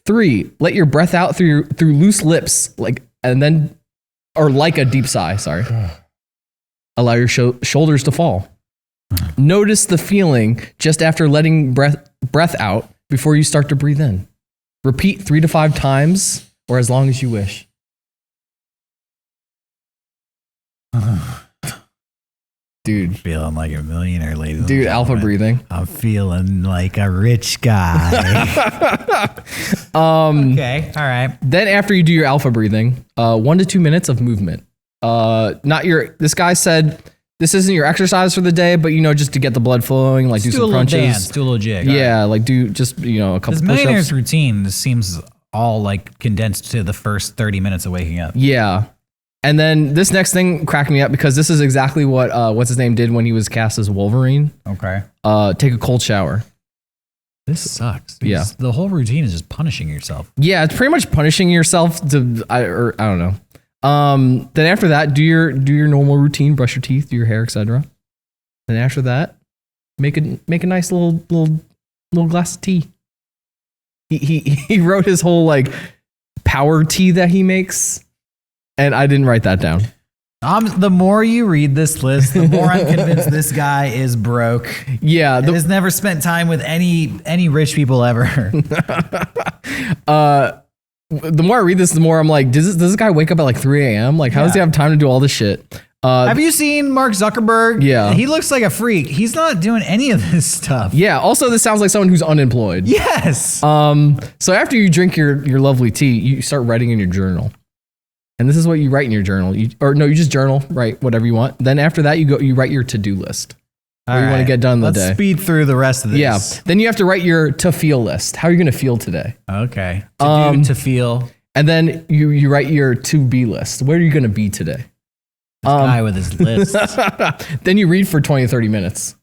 S2: 3, let your breath out through loose lips, like a deep sigh. Sorry. Allow your shoulders to fall. Notice the feeling just after letting breath out before you start to breathe in. Repeat 3 to 5 times or as long as you wish. Dude,
S1: feeling like a millionaire, ladies.
S2: Dude, alpha breathing.
S1: I'm feeling like a rich guy. Okay, all right.
S2: Then after you do your alpha breathing, 1 to 2 minutes of movement. This guy said this isn't your exercise for the day, but just to get the blood flowing, like do some crunches,
S1: dance, do a little jig.
S2: Yeah, like do just a couple push-ups.
S1: This millionaire's routine seems all like condensed to the first 30 minutes of waking up.
S2: Yeah. And then this next thing cracked me up because this is exactly what what's his name did when he was cast as Wolverine.
S1: Okay.
S2: Take a cold shower.
S1: This sucks.
S2: Yeah.
S1: The whole routine is just punishing yourself.
S2: Yeah, it's pretty much punishing yourself I don't know. Then after that, do your normal routine, brush your teeth, do your hair, etc. Then after that, make a nice little glass of tea. He wrote his whole like power tea that he makes. And I didn't write that down.
S1: The more you read this list, the more I'm convinced this guy is broke.
S2: Yeah.
S1: Has never spent time with any rich people ever.
S2: The more I read this, the more I'm like, does this guy wake up at like 3 a.m.? Like, how does he have time to do all this shit?
S1: Have you seen Mark Zuckerberg?
S2: Yeah.
S1: He looks like a freak. He's not doing any of this stuff.
S2: Yeah. Also, this sounds like someone who's unemployed.
S1: Yes.
S2: So after you drink your lovely tea, you start writing in your journal. And this is what you write in your journal. You just journal, write whatever you want. Then after that, you write your to-do list. What you want to get done in the day.
S1: Let's speed through the rest of this.
S2: Yeah. Then you have to write your to-feel list. How are you going to feel today?
S1: Okay. To do, to feel.
S2: And then you write your to-be list. Where are you going to be today?
S1: This guy with his list.
S2: Then you read for 20 to 30 minutes.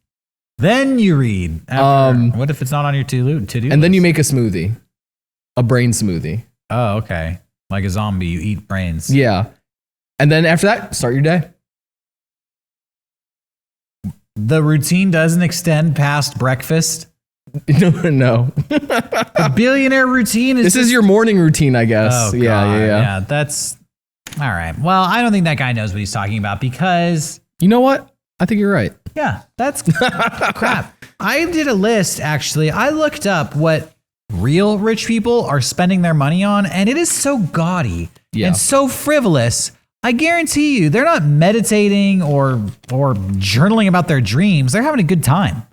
S1: Then you read. After, what if it's not on your to-do list?
S2: And then you make a smoothie. A brain smoothie.
S1: Oh, okay. Like a zombie, you eat brains.
S2: Yeah. And then after that, start your day.
S1: The routine doesn't extend past breakfast.
S2: No.
S1: The billionaire routine is.
S2: This is your morning routine, I guess.
S1: Oh, yeah. That's all right. Well, I don't think that guy knows what he's talking about because.
S2: You know what? I think you're right.
S1: Yeah, that's crap. I did a list, actually. I looked up what real rich people are spending their money on, and it is so gaudy and so frivolous. I guarantee you they're not meditating or journaling about their dreams. They're having a good time.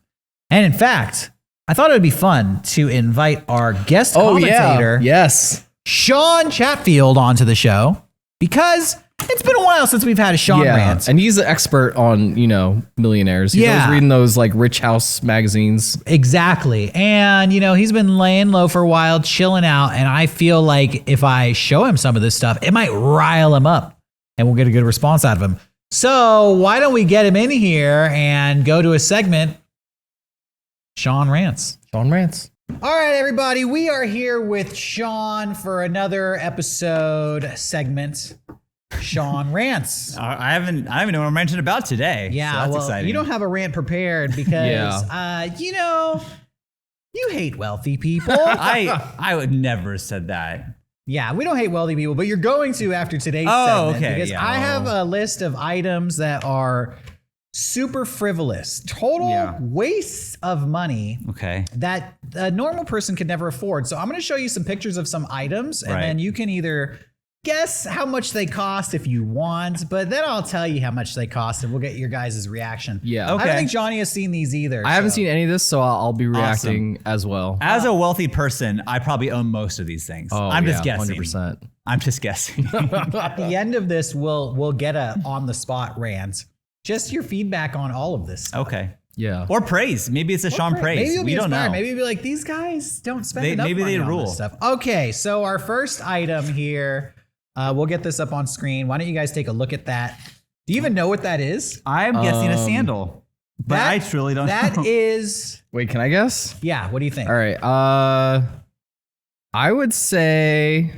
S1: And in fact, I thought it would be fun to invite our guest commentator,
S2: yes,
S1: Shawn Chatfield, onto the show because It's been a while since we've had a Shawn rant.
S2: And he's an expert on, millionaires. He's always reading those like rich house magazines.
S1: Exactly. And, he's been laying low for a while, chilling out. And I feel like if I show him some of this stuff, it might rile him up and we'll get a good response out of him. So why don't we get him in here and go to a segment, Shawn Rants.
S2: Shawn Rants.
S1: All right, everybody. We are here with Shawn for another segment. Shawn Rants.
S3: I haven't know what I'm ranting about today.
S1: Yeah,
S3: so that's exciting.
S1: You don't have a rant prepared because, you hate wealthy people.
S3: I would never have said that.
S1: Yeah, we don't hate wealthy people, but you're going to after today's segment.
S3: Okay.
S1: Because I have a list of items that are super frivolous, total wastes of money.
S3: Okay.
S1: That a normal person could never afford. So I'm going to show you some pictures of some items, and then you can either guess how much they cost if you want, but then I'll tell you how much they cost and we'll get your guys' reaction.
S2: Yeah.
S1: Okay. I don't think Johnny has seen these either.
S2: I haven't seen any of this, so I'll be reacting as well.
S3: As a wealthy person, I probably own most of these things. I'm just guessing.
S2: 100%.
S3: I'm just guessing.
S1: At the end of this, we'll get a on-the-spot rant. Just your feedback on all of this stuff.
S3: Okay.
S2: Yeah.
S3: Or praise. Maybe it's a Shawn praise.
S1: Maybe you'll be
S3: we don't
S1: inspired.
S3: know.
S1: Maybe you'll be like, these guys don't spend enough
S3: maybe
S1: money
S3: they
S1: on
S3: rule.
S1: this stuff. Okay, so our first item here, we'll get this up on screen. Why don't you guys take a look at that? Do you even know what that is?
S3: I'm guessing a sandal, but I truly don't know.
S1: That is...
S2: Wait, can I guess?
S1: Yeah, what do you think?
S2: All right. I would say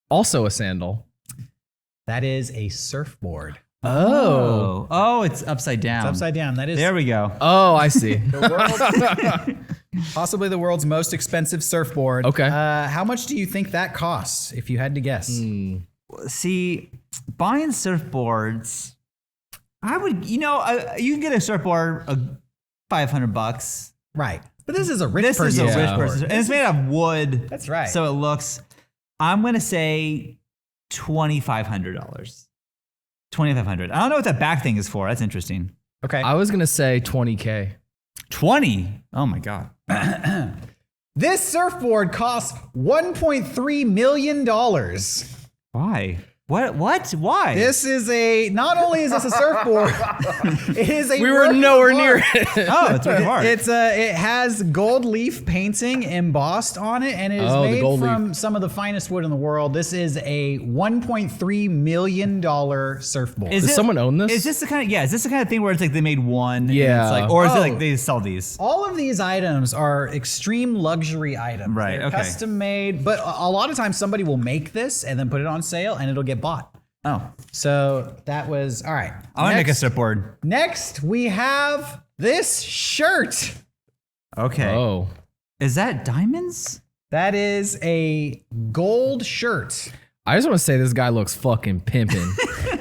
S2: also a sandal.
S1: That is a surfboard.
S3: Oh, it's upside down.
S1: It's upside down. That is...
S3: There we go.
S2: Oh, I see.
S1: Possibly the world's most expensive surfboard.
S2: Okay.
S1: How much do you think that costs, if you had to guess?
S3: See, buying surfboards, I would, you can get a surfboard $500.
S1: Right. But this is a rich
S3: This
S1: person.
S3: is a rich person. And it's made out of wood.
S1: That's right.
S3: So it looks, I'm going to say $2,500. $2,500. I don't know what that back thing is for. That's interesting.
S1: Okay.
S2: I was going to say 20K.
S3: 20? Oh my God.
S1: This surfboard costs $1.3 million.
S3: Why? What? Why?
S1: This is not only is this a surfboard, it is a
S2: We were nowhere near it.
S3: Oh, it's worth of art.
S1: It has gold leaf painting embossed on it, and it is made from some of the finest wood in the world. This is a $1.3 million surfboard.
S2: Does someone own this?
S3: Is this the kind of is this the kind of thing where it's like they made one?
S2: Yeah.
S3: And it's like, or is it like they sell these?
S1: All of these items are extreme luxury items.
S3: Right.
S1: They're
S3: Okay.
S1: custom made, but a lot of times somebody will make this and then put it on sale, and it'll get bought.
S3: Oh.
S1: So that was all right.
S3: I want to make a surfboard.
S1: Next, we have this shirt.
S3: Okay.
S2: Oh.
S3: Is that diamonds?
S1: That is a gold shirt.
S2: I just want to say this guy looks fucking pimping.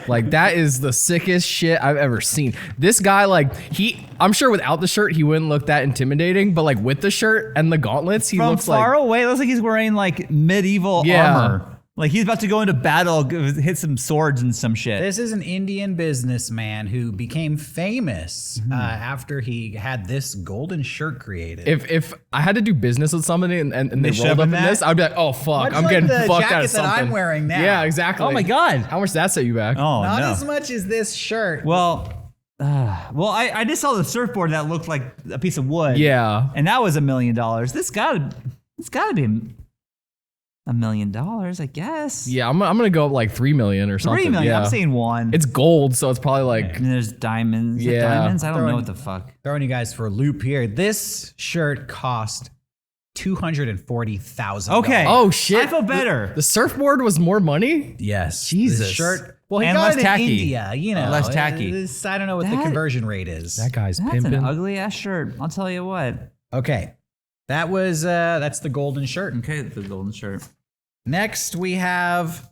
S2: Like, that is the sickest shit I've ever seen. This guy, I'm sure without the shirt, he wouldn't look that intimidating, but like with the shirt and the gauntlets, he looks like...
S3: From far away, it looks like he's wearing like medieval armor. Like he's about to go into battle, hit some swords and some shit.
S1: This is an Indian businessman who became famous after he had this golden shirt created.
S2: If I had to do business with somebody and they rolled up in this, I'd be like, oh fuck,
S1: Much
S2: I'm
S1: like
S2: getting
S1: the
S2: fucked out
S1: jacket
S2: of something.
S1: that I'm wearing now.
S2: Yeah, exactly.
S3: Oh my God.
S2: How much did that set you back?
S3: Oh,
S1: Not
S3: no.
S1: as much as this shirt.
S3: Well, I just saw the surfboard that looked like a piece of wood.
S2: Yeah.
S3: And that was $1 million. This gotta be $1 million, I guess.
S2: Yeah, I'm gonna go up like 3 million or something.
S3: 3 million.
S2: Yeah.
S3: I'm saying one.
S2: It's gold, so it's probably like
S3: And there's diamonds. Is it
S2: Yeah.
S3: diamonds? I don't know what the fuck.
S1: Throwing you guys for a loop here. This shirt cost $240,000.
S3: Okay.
S2: oh shit.
S3: I feel better.
S2: The surfboard was more money?
S1: Yes.
S2: Jesus.
S1: This shirt. Well, he
S3: And
S1: got
S3: less
S1: it in
S3: tacky.
S1: India,
S3: Less tacky.
S1: I don't know what the
S3: That-
S1: conversion rate is.
S2: That guy's
S3: That's
S2: pimping.
S3: an ugly ass shirt. I'll tell you what.
S1: Okay. That's the golden shirt.
S3: Okay, the golden shirt.
S1: Next, we have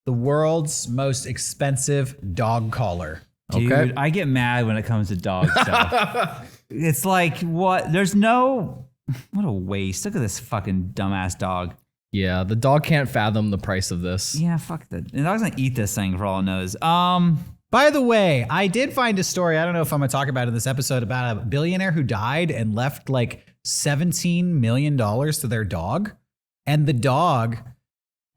S1: the world's most expensive dog collar.
S3: Dude,
S2: Okay.
S3: I get mad when it comes to dog stuff. It's like, what? What a waste. Look at this fucking dumbass dog.
S2: Yeah, the dog can't fathom the price of this.
S3: Yeah, fuck that. The dog's gonna eat this thing for all it knows.
S1: By the way, I did find a story, I don't know if I'm going to talk about it in this episode, about a billionaire who died and left like $17 million to their dog. And the dog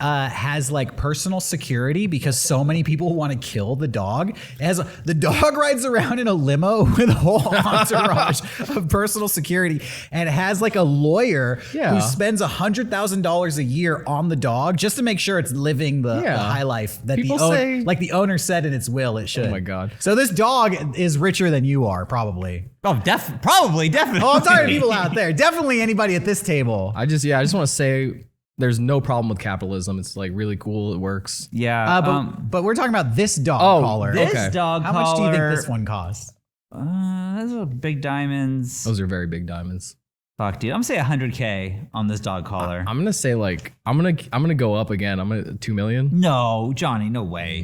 S1: has like personal security because so many people want to kill the dog. The dog rides around in a limo with a whole entourage of personal security, and it has like a lawyer who spends $100,000 a year on the dog just to make sure it's living the high life that the owner said in its will it should.
S2: Oh my God.
S1: So this dog is richer than you are, probably.
S3: Oh, probably, definitely.
S1: Oh, I'm sorry, people out there. Definitely anybody at this table.
S2: I just want to say there's no problem with capitalism. It's like really cool. It works.
S3: Yeah.
S1: But we're talking about this dog collar.
S3: This dog collar.
S1: How much do you think this one costs?
S3: Those are big diamonds.
S2: Those are very big diamonds.
S3: Fuck, dude. I'm gonna say $100K on this dog collar.
S2: I'm gonna say like I'm gonna go up again. I'm gonna 2 million.
S3: No, Johnny, no way.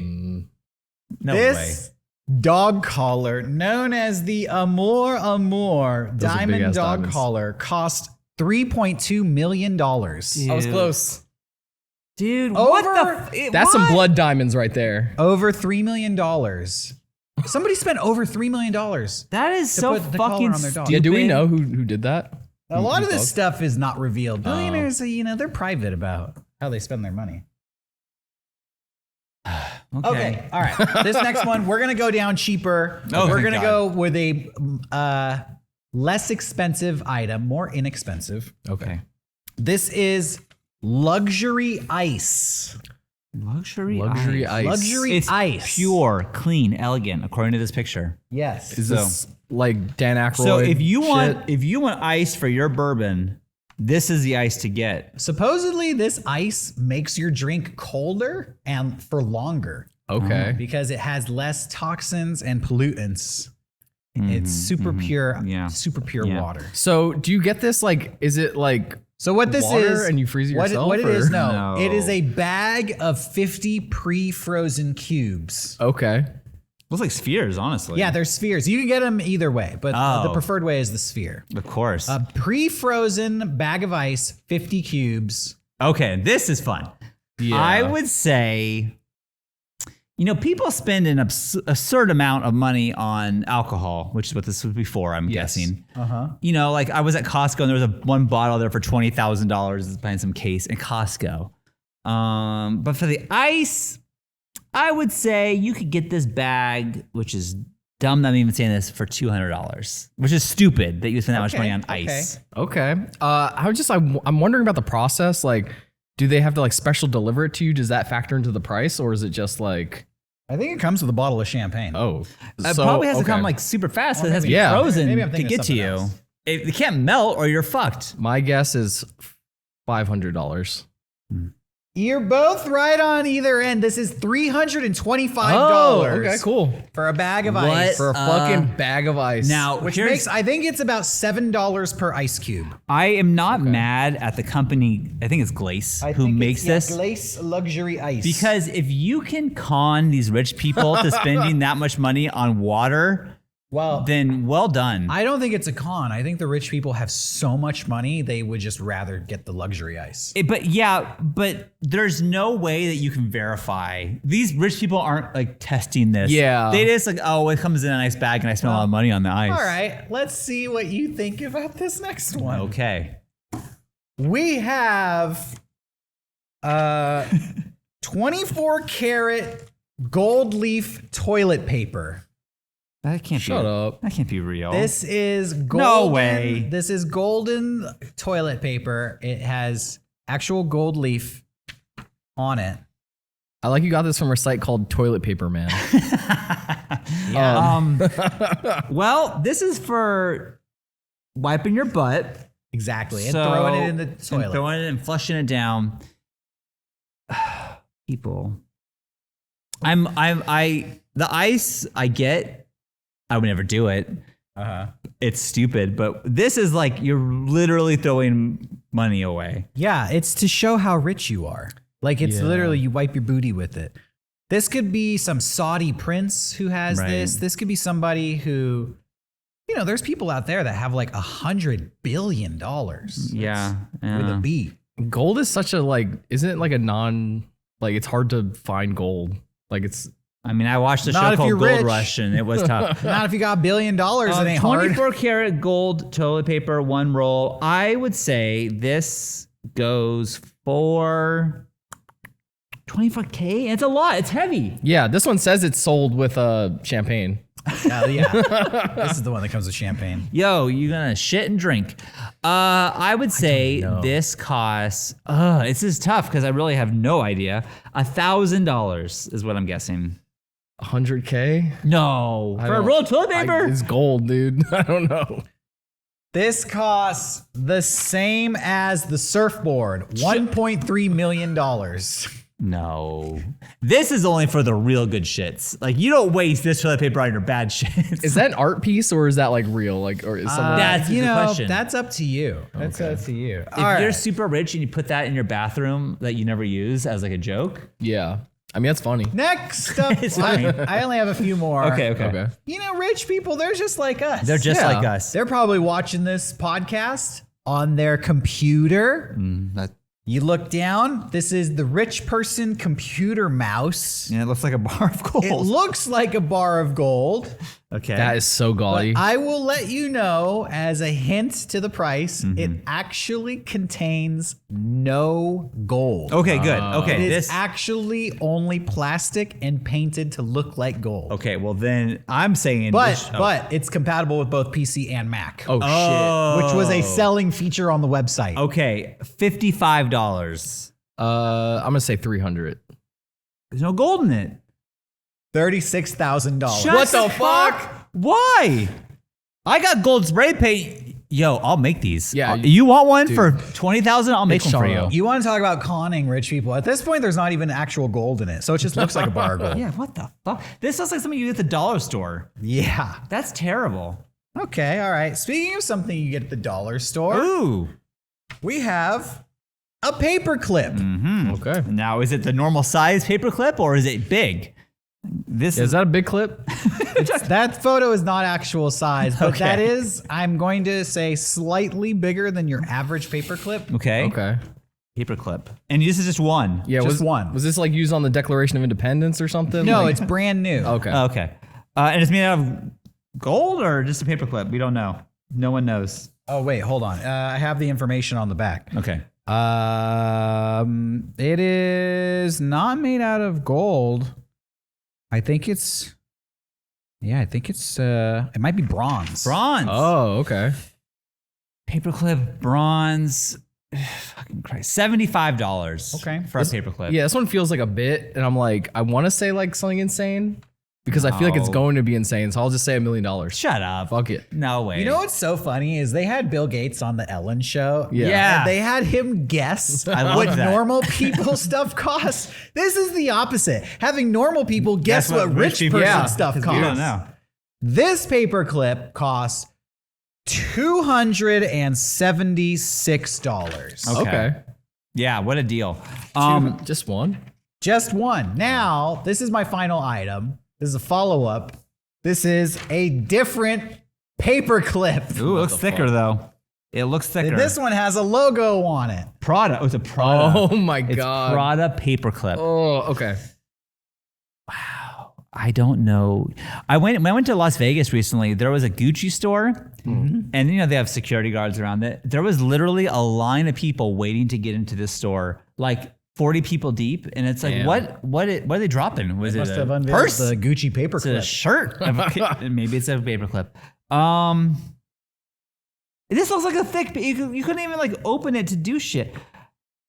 S3: No way.
S1: Dog collar, known as the Amour diamond dog
S2: diamonds.
S1: collar, cost $3.2 million.
S3: Dude.
S2: I was close.
S3: Dude, what
S2: That's some blood diamonds right there.
S1: Over $3 million. Somebody spent over $3 million.
S3: That is so
S1: put the collar
S3: fucking
S1: on their dog.
S3: stupid.
S2: Yeah, do we know who did that?
S1: A lot of this stuff is not revealed. Billionaires, they're private about how they spend their money. Okay. All right. This next one, we're going to go down cheaper. We're going to go with a less expensive item, more inexpensive.
S2: Okay.
S1: This is luxury ice.
S3: Luxury
S2: ice.
S1: Luxury
S3: it's
S1: ice.
S3: Pure, clean, elegant, according to this picture.
S1: Yes.
S2: Is this like Dan Aykroyd?
S3: So if you want ice for your bourbon, this is the ice to get.
S1: Supposedly, this ice makes your drink colder and for longer.
S2: Okay.
S1: Because it has less toxins and pollutants. It's super pure, water.
S2: So do you get this? Like, is it like
S1: so? What this
S2: water
S1: is,
S2: and you freeze it yourself?
S1: What it is? No,
S3: No.
S1: it is a bag of 50 pre-frozen cubes.
S2: Okay.
S3: Looks like spheres, honestly.
S1: Yeah, they're spheres. You can get them either way, but the preferred way is the sphere.
S3: Of course.
S1: A pre-frozen bag of ice, 50 cubes.
S3: Okay, this is fun.
S2: Yeah.
S3: I would say, people spend an absurd amount of money on alcohol, which is what this was before, I'm guessing. Like I was at Costco and there was one bottle there for $20,000 buying some case in Costco. But for the ice, I would say you could get this bag, which is dumb that I'm even saying this, for $200, which is stupid that you spend that much money on ice.
S2: Okay. I'm wondering about the process. Like, do they have to like special deliver it to you? Does that factor into the price, or is it just like?
S1: I think it comes with a bottle of champagne.
S2: Oh,
S3: It probably has to come like super fast. It has to be frozen
S1: maybe I'm
S3: to
S1: thinking
S3: get
S1: of
S3: to
S1: something
S3: you.
S1: else.
S3: It can't melt or you're fucked.
S2: My guess is $500.
S1: You're both right on either end. This is $325.
S2: Oh, okay, cool.
S1: For a bag of ice.
S2: For a fucking bag of ice.
S3: Now,
S1: Which makes, I think it's about $7 per ice cube.
S3: I am not mad at the company, I think it's Glace, who makes this.
S1: Glace luxury ice.
S3: Because if you can con these rich people to spending that much money on water, then well done.
S1: I don't think it's a con. I think the rich people have so much money, they would just rather get the luxury ice.
S3: But there's no way that you can verify. These rich people aren't like testing this.
S2: Yeah.
S3: They just like, it comes in a nice bag and I spend a lot of money on the ice.
S1: All right, let's see what you think about this next one.
S3: Okay.
S1: We have 24 karat gold leaf toilet paper.
S3: That can't
S2: Shut up.
S3: That can't be real.
S1: This is golden.
S3: No way.
S1: This is golden toilet paper. It has actual gold leaf on it.
S2: I like you got this from a site called Toilet Paper Man.
S3: Well, this is for wiping your butt.
S1: Exactly. And throwing it in the toilet.
S3: And throwing it and flushing it down. People. The ice I get. I would never do it. It's stupid, but this is like you're literally throwing money away.
S1: Yeah, it's to show how rich you are. Like it's literally you wipe your booty with it. This could be some Saudi prince who has this. This could be somebody who, there's people out there that have like $100 billion.
S3: Yeah.
S1: With a B.
S2: Gold is such a isn't it like a it's hard to find gold. Like it's.
S3: I mean, I watched a
S1: Not
S3: show
S1: if
S3: called
S1: you're
S3: Gold
S1: rich.
S3: Rush and it was tough.
S1: Not if you got $1 billion, it ain't hard.
S3: 24 karat gold toilet paper, one roll. I would say this goes for 25K? It's a lot. It's heavy.
S2: Yeah, this one says it's sold with champagne.
S1: Yeah. This is the one that comes with champagne.
S3: Yo, you gonna shit and drink. I would say this costs, this is tough because I really have no idea. $1,000 is what I'm guessing.
S2: 100K?
S3: No. For a roll of toilet paper?
S2: It's gold, dude. I don't know.
S1: This costs the same as the surfboard, $1.3 million.
S3: No. This is only for the real good shits. Like, you don't waste this toilet paper on your bad shits.
S2: Is that an art piece or is that like real? Like, or is someone?
S3: That's the question.
S1: That's up to you. That's up to you.
S3: If you're super rich and you put that in your bathroom that you never use as like a joke.
S2: Yeah. I mean, that's funny.
S1: Next up, I only have a few more.
S3: Okay.
S1: You know, rich people, they're just like us.
S3: They're just like us.
S1: They're probably watching this podcast on their computer. You look down. This is the rich person computer mouse.
S3: Yeah, it looks like a bar of gold.
S1: It looks like a bar of gold.
S3: Okay.
S2: That is so gaudy.
S1: I will let you know as a hint to the price, it actually contains no gold.
S3: Okay, good. Okay.
S1: It is actually only plastic and painted to look like gold.
S3: Okay, well then I'm saying
S1: But it's compatible with both PC and Mac.
S2: Oh, shit.
S1: Which was a selling feature on the website.
S3: Okay, $55.
S2: I'm gonna say 300.
S3: There's no gold in it.
S1: $36,000.
S2: What the fuck?
S3: Why? I got gold spray paint. Yo, I'll make these.
S2: Yeah,
S3: you want one for $20,000? I'll make one for you.
S1: You want to talk about conning rich people? At this point, there's not even actual gold in it, so it just looks like a bar of gold.
S3: Yeah, what the fuck? This looks like something you get at the dollar store.
S1: Yeah.
S3: That's terrible.
S1: Okay, all right. Speaking of something you get at the dollar store,
S3: Ooh.
S1: we have a paper clip.
S2: Okay.
S3: Now, is it the normal size paperclip or is it big?
S2: Is that a big clip?
S1: That photo is not actual size, but
S3: Okay.
S1: that is, I'm going to say, slightly bigger than your average paper clip.
S3: Okay.
S2: Okay.
S3: Paperclip. And this is just one.
S2: Yeah,
S1: Just one.
S2: Was this like used on the Declaration of Independence or something?
S1: No,
S2: Like-
S1: it's brand new.
S2: okay.
S3: Okay. And it's made out of gold or just a paperclip? We don't know. No one knows.
S1: Oh, wait, hold on. I have the information on the back.
S3: Okay.
S1: It is not made out of gold. I think it's, it might be bronze.
S3: Bronze.
S2: Oh, okay.
S3: Paperclip, bronze. Fucking Christ. $75.
S1: Okay.
S3: For a paperclip.
S2: Yeah, this one feels like a bit, and I'm like, I want to say like something insane because I feel like it's
S3: No.
S2: going to be insane. So I'll just say $1 million.
S3: Shut up.
S2: Fuck it.
S3: No way.
S1: You know what's so funny is they had Bill Gates on the Ellen show.
S2: Yeah.
S1: And they had him guess
S3: love
S1: what
S3: that.
S1: normal people stuff costs. This is the opposite. Having normal people guess what rich
S3: people-
S1: person
S3: Yeah,
S1: stuff
S3: 'cause
S1: costs.
S3: we don't know.
S1: This paper clip costs $276.
S3: Okay. Yeah, what a deal.
S2: Just one.
S1: Just one. Now, this is my final item. This is a follow-up. This is a different paper clip.
S3: Ooh, it looks thicker though. It looks thicker.
S1: This one has a logo on it.
S3: Prada. Oh, it's a Prada.
S2: Oh my
S3: It's
S2: god.
S3: Prada paperclip.
S2: Oh, okay.
S3: I don't know. When I went to Las Vegas recently, there was a Gucci store, and you know they have security guards around it. There was literally a line of people waiting to get into this store, like 40 people deep, and it's like,
S2: Damn.
S3: what are they dropping? Was it
S1: Must
S3: a
S1: have unveiled
S3: purse?
S1: the Gucci paper
S3: Is it a
S1: clip.
S3: shirt? Maybe it's a paperclip. This looks like a thick. You couldn't even like open it to do shit.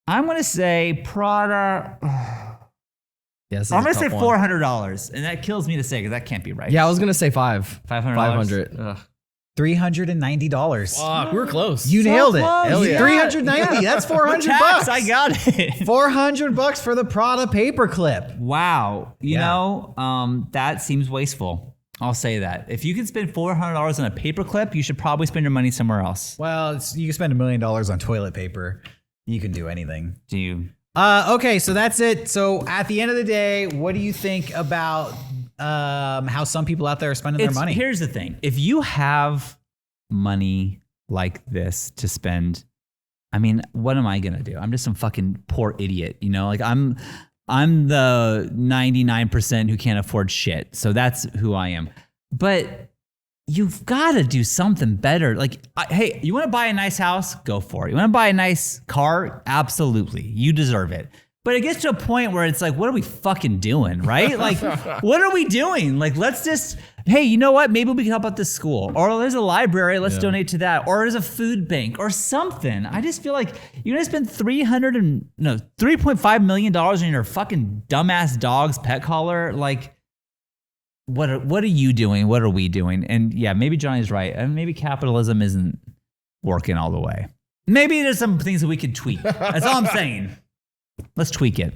S3: I'm gonna say Prada.
S2: Yes.
S3: I'm gonna say $400, and that kills me to say because that can't be right.
S2: Yeah, I was gonna say $500.
S3: $500.
S1: $390.
S2: Fuck, we were close.
S1: You nailed it.
S3: close.
S2: Hell yeah.
S1: 390. That's 400 bucks.
S3: I got it.
S1: $400 for the Prada paper clip.
S3: Wow. You
S1: Yeah.
S3: know, that seems wasteful. I'll say that. If you can spend $400 on a paperclip, you should probably spend your money somewhere else.
S1: Well, you can spend $1 million on toilet paper. You can do anything.
S3: Do you?
S1: Okay, so that's it. So at the end of the day, what do you think about how some people out there are spending their money?
S3: Here's the thing. If you have money like this to spend, I mean, what am I going to do? I'm just some fucking poor idiot, you know? Like I'm the 99% who can't afford shit. So that's who I am. But you've got to do something better. Like, hey, you want to buy a nice house? Go for it. You want to buy a nice car? Absolutely. You deserve it. But it gets to a point where it's like, what are we fucking doing, right? Like, what are we doing? Like, let's just, hey, you know what? Maybe we can help out this school. Or there's a library, let's donate to that. Or there's a food bank or something. I just feel like you're gonna spend $3.5 million on your fucking dumbass dog's pet collar. Like, what are you doing? What are we doing? And yeah, maybe Johnny's right. And maybe capitalism isn't working all the way. Maybe there's some things that we could tweak. That's all I'm saying. Let's tweak it.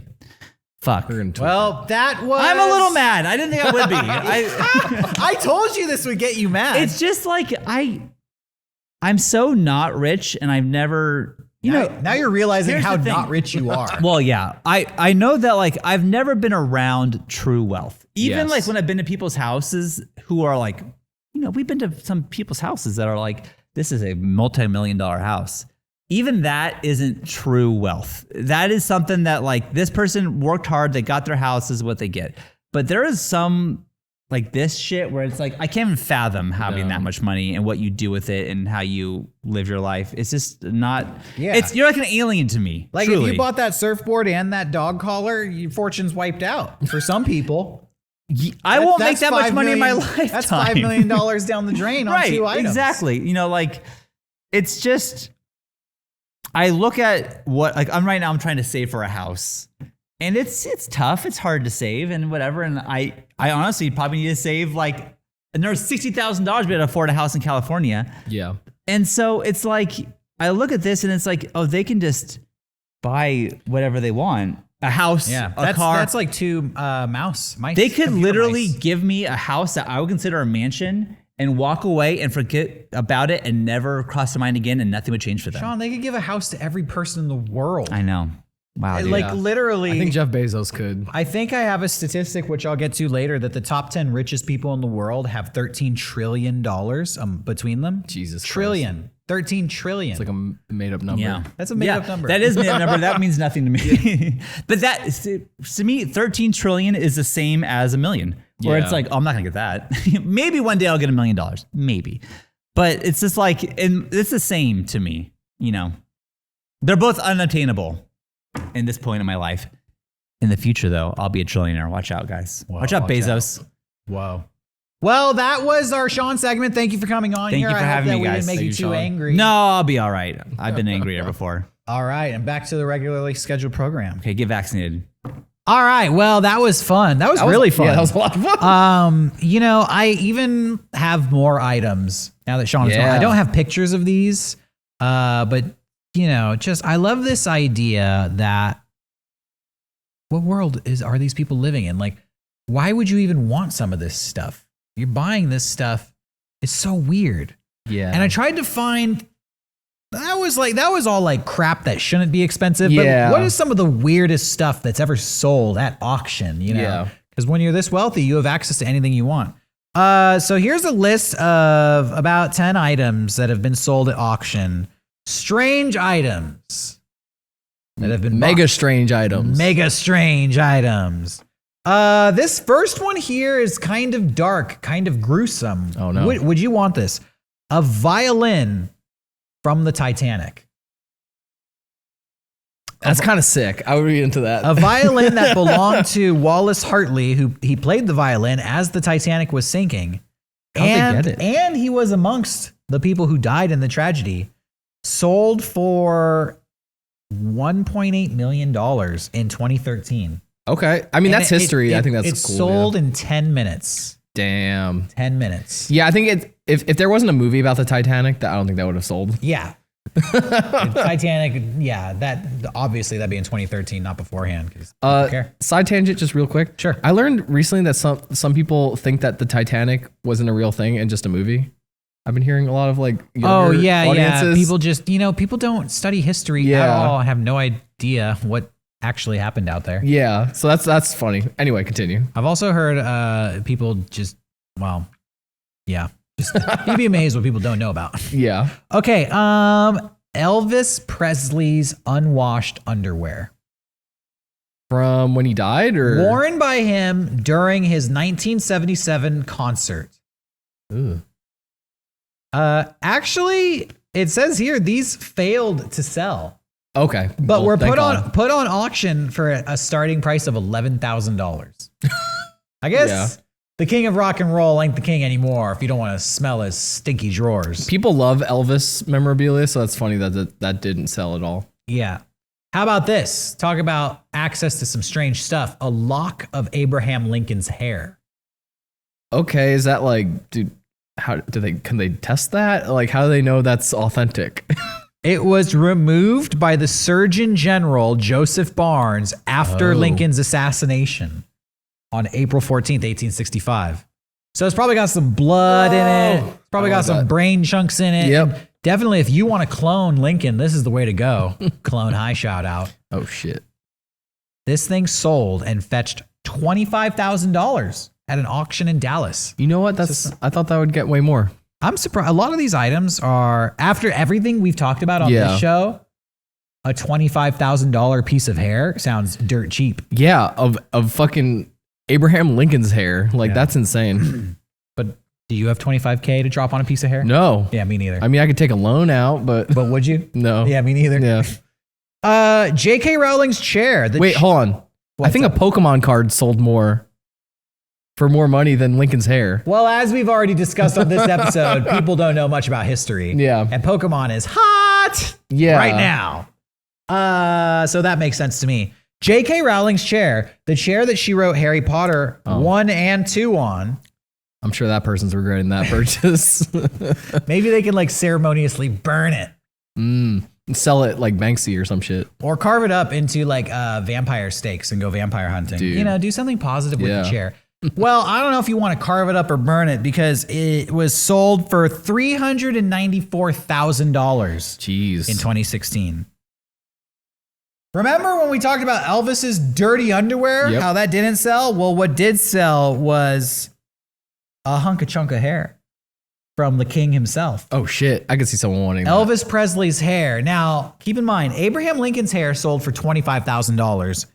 S3: Fuck.
S1: Well, that was...
S3: I'm a little mad. I didn't think I would be.
S1: I told you this would get you mad.
S3: It's just like I'm so not rich, and I've never...
S1: Now you're realizing how
S3: the thing.
S1: not rich you are.
S3: Well, yeah. I know that like I've never been around true wealth. Even like when I've been to people's houses who are like, we've been to some people's houses that are like, this is a multi-million-dollar house. Even that isn't true wealth. That is something that like this person worked hard, they got their house, is what they get. But there is some like this shit where it's like, I can't even fathom having that much money and what you do with it and how you live your life. It's just not, you're like an alien to me.
S1: Like
S3: truly.
S1: if you bought that surfboard and that dog collar, your fortune's wiped out for some people.
S3: I won't make that much money in my lifetime.
S1: That's $5 million down the drain on 2 items.
S3: Exactly. Like it's just, I look at what, like I'm trying to save for a house, and it's tough. It's hard to save and whatever. And I honestly probably need to save like another $60,000 to afford a house in California.
S2: Yeah.
S3: And so it's like, I look at this and it's like, oh, they can just buy whatever they want. A house, a car.
S1: That's like 2 mice.
S3: They could literally give me a house that I would consider a mansion and walk away and forget about it and never cross their mind again, and nothing would change for them.
S1: Shawn, they could give a house to every person in the world.
S3: I know. Wow, dude.
S1: Like literally.
S2: I think Jeff Bezos could.
S1: I think I have a statistic, which I'll get to later, that the top 10 richest people in the world have $13 trillion between them.
S2: Jesus
S1: Trillion.
S2: Christ.
S1: 13 trillion.
S2: It's like a made-up number.
S3: Yeah.
S1: That's a made-up number.
S3: That is a made-up number. That means nothing to me. But that, to me, 13 trillion is the same as a million. Where it's like, oh, I'm not going to get that. Maybe one day I'll get $1 million. Maybe. But it's just like, and it's the same to me, They're both unattainable in this point in my life. In the future, though, I'll be a trillionaire. Watch out, guys. Watch out, Bezos.
S1: Whoa. Well, that was our Shawn segment. Thank you for coming on here.
S3: Thank you for having me,
S1: we
S3: guys.
S1: didn't make you too angry.
S3: No, I'll be all right. I've been angrier before.
S1: All right, and back to the regularly scheduled program.
S3: Okay, get vaccinated.
S1: All right, well, that was fun. That was really fun.
S2: Yeah, that was a lot of fun.
S1: I even have more items now that Shawn is gone. I don't have pictures of these, but I love this idea that what world are these people living in? Like, why would you even want some of this stuff? You're buying this stuff. It's so weird.
S2: Yeah.
S1: And I tried to find, that was all like crap that shouldn't be expensive.
S2: Yeah.
S1: But what is some of the weirdest stuff that's ever sold at auction?
S2: Yeah.
S1: Because when you're this wealthy, you have access to anything you want. So here's a list of about 10 items that have been sold at auction. Strange items that have been
S2: Mega
S1: bought.
S2: strange items.
S1: Mega strange items. This first one here is kind of dark, kind of gruesome.
S2: Oh no.
S1: Would you want this? A violin from the Titanic.
S2: That's kind of sick. I would be into that.
S1: A violin that belonged to Wallace Hartley, who he played the violin as the Titanic was sinking.
S2: How'd they get it?
S1: And he was amongst the people who died in the tragedy. Sold for $1.8 million in 2013.
S2: Okay. I mean, that's history. I think that's
S1: it's
S2: cool.
S1: sold in 10 minutes.
S2: Damn.
S1: 10 minutes.
S2: Yeah, I think if there wasn't a movie about the Titanic, I don't think that would have sold.
S1: Yeah. Titanic, that obviously that'd be in 2013, not beforehand. Care.
S2: Side tangent, just real quick.
S1: Sure.
S2: I learned recently that some people think that the Titanic wasn't a real thing and just a movie. I've been hearing a lot of like audiences.
S1: People just people don't study history at all. I have no idea what actually happened out there.
S2: Yeah, so that's funny. Anyway, continue.
S1: I've also heard people just you'd be amazed what people don't know about.
S2: Yeah.
S1: Okay. Elvis Presley's unwashed underwear.
S2: From when he died, or
S1: worn by him during his 1977 concert.
S2: Ooh.
S1: Actually, it says here these failed to sell.
S2: Okay.
S1: But
S2: Well,
S1: we're
S2: thank
S1: put
S2: God.
S1: on auction for a starting price of $11,000. I guess the king of rock and roll ain't the king anymore if you don't want to smell his stinky drawers.
S2: People love Elvis memorabilia, so that's funny that didn't sell at all.
S1: Yeah. How about this? Talk about access to some strange stuff. A lock of Abraham Lincoln's hair.
S2: Okay, is that like, dude, can they test that? Like, how do they know that's authentic?
S1: It was removed by the Surgeon General Joseph Barnes after Lincoln's assassination on April 14th, 1865. So it's probably got some blood in it. It's probably got some brain chunks in it.
S2: Yep.
S1: And definitely, if you want to clone Lincoln, this is the way to go. Clone High shout out.
S2: Oh, shit.
S1: This thing sold and fetched $25,000 at an auction in Dallas.
S2: You know what? I thought that would get way more.
S1: I'm surprised. A lot of these items are, after everything we've talked about on this show, a $25,000 piece of hair sounds dirt cheap.
S2: Yeah, of fucking Abraham Lincoln's hair. Like, that's insane.
S1: But do you have $25K to drop on a piece of hair?
S2: No.
S1: Yeah, me neither.
S2: I mean, I could take a loan out, but
S1: Would you?
S2: no.
S1: Yeah, me neither.
S2: Yeah.
S1: J.K. Rowling's chair.
S2: Wait, hold on. I think a Pokemon card sold for more money than Lincoln's hair.
S1: Well, as we've already discussed on this episode, people don't know much about history.
S2: Yeah.
S1: And Pokemon is hot right now. So that makes sense to me. J.K. Rowling's chair, the chair that she wrote Harry Potter 1 and 2 on.
S2: I'm sure that person's regretting that purchase.
S1: Maybe they can like ceremoniously burn it.
S2: Sell it like Banksy or some shit.
S1: Or carve it up into like vampire steaks and go vampire hunting.
S2: Dude.
S1: You know, do something positive with the chair. Well, I don't know if you want to carve it up or burn it because it was sold for $394,000
S2: Jeez.
S1: in 2016. Remember when we talked about Elvis's dirty underwear?
S2: Yep.
S1: How that didn't sell? Well, what did sell was a hunk of chunk of hair from the king himself.
S2: Oh shit. I could see someone wanting
S1: Elvis Presley's hair. Now, keep in mind, Abraham Lincoln's hair sold for $25,000.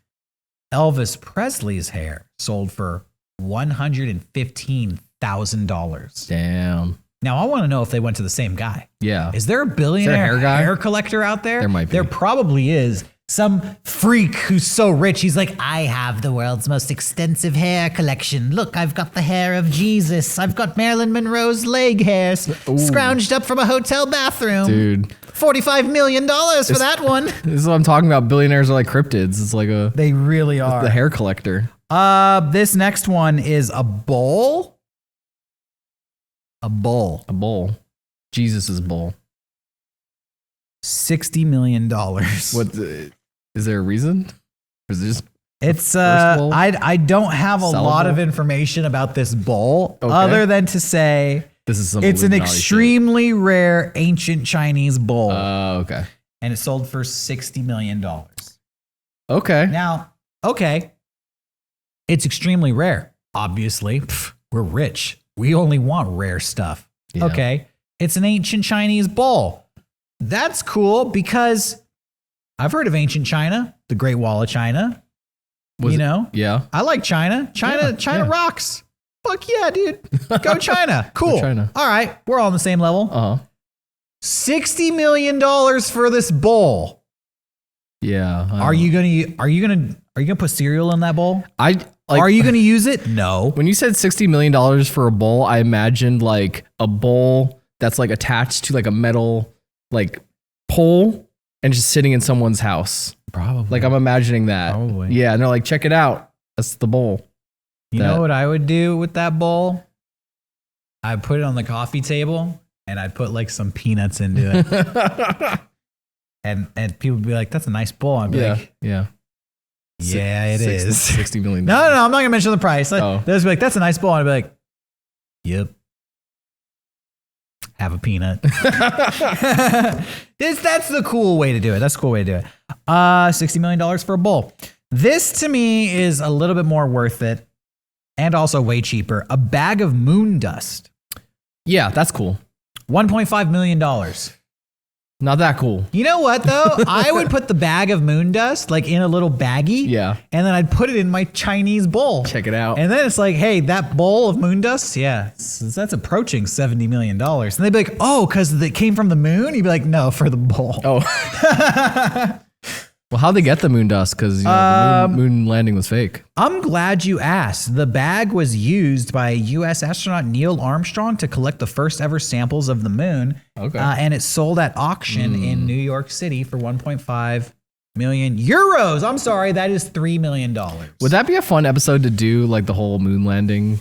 S1: Elvis Presley's hair sold for $115,000.
S2: Damn.
S1: Now, I want to know if they went to the same guy.
S2: Yeah.
S1: Is there a billionaire
S2: hair guy?
S1: hair collector out there?
S2: There might be.
S1: There probably is. Some freak who's so rich, he's like, I have the world's most extensive hair collection. Look, I've got the hair of Jesus. I've got Marilyn Monroe's leg hair scrounged up from a hotel bathroom.
S2: Dude.
S1: $45 million for that one.
S2: This is what I'm talking about. Billionaires are like cryptids. It's like
S1: They really are.
S2: the hair collector.
S1: This next one is a bowl. A bowl.
S2: A bowl. Jesus's bowl.
S1: $60 million.
S2: Is there a reason? Or is it just
S1: It's
S2: first bowl?
S1: I don't have a lot
S2: Sellable?
S1: of information about this bowl
S2: Okay.
S1: other than to say
S2: this is some
S1: it's an
S2: Illuminati shit?
S1: extremely rare ancient Chinese bowl,
S2: Okay.
S1: and it sold for $60 million.
S2: Okay.
S1: Now, okay, it's extremely rare. Obviously, we're rich. We only want rare stuff.
S2: Yeah.
S1: Okay, it's an ancient Chinese bowl. That's cool because I've heard of ancient China, the Great Wall of China.
S2: Was
S1: you
S2: it-
S1: know,
S2: Yeah.
S1: I like China. China
S2: Yeah.
S1: rocks. Fuck yeah, dude. Go China. Cool.
S2: China.
S1: All right, we're all on the same level.
S2: Uh-huh.
S1: $60 million for this bowl.
S2: Yeah.
S1: Are you gonna put cereal in that bowl?
S2: Are
S1: you gonna use it? No.
S2: When you said $60 million for a bowl, I imagined like a bowl that's like attached to like a metal like pole and just sitting in someone's house.
S1: Probably.
S2: Like I'm imagining that.
S1: Probably.
S2: Yeah, and they're like, check it out. That's the bowl.
S1: You know what I would do with that bowl? I'd put it on the coffee table and I'd put like some peanuts into it. and people would be like, that's a nice bowl. I'd be like,
S2: Yeah.
S1: yeah, it is.
S2: $60 million.
S1: No, I'm not gonna mention the price.
S2: Oh.
S1: They'll just be like, that's a nice bowl. I'd be like, yep. Have a peanut. That's the cool way to do it. That's the cool way to do it. $60 million for a bowl. This to me is a little bit more worth it and also way cheaper. A bag of moon dust.
S2: Yeah, that's cool.
S1: $1.5 million.
S2: Not that cool.
S1: You know what though? I would put the bag of moon dust like in a little baggie.
S2: Yeah.
S1: And then I'd put it in my Chinese bowl.
S2: Check it out.
S1: And then it's like, hey, that bowl of moon dust, yeah, that's approaching $70 million. And they'd be like, oh, because it came from the moon? You'd be like, no, for the bowl.
S2: Oh. Well, how'd they get the moon dust? Because the moon landing was fake.
S1: I'm glad you asked. The bag was used by U.S. astronaut Neil Armstrong to collect the first ever samples of the moon.
S2: Okay.
S1: And it sold at auction in New York City for 1.5 million euros. I'm sorry, that is $3 million.
S2: Would that be a fun episode to do, like the whole moon landing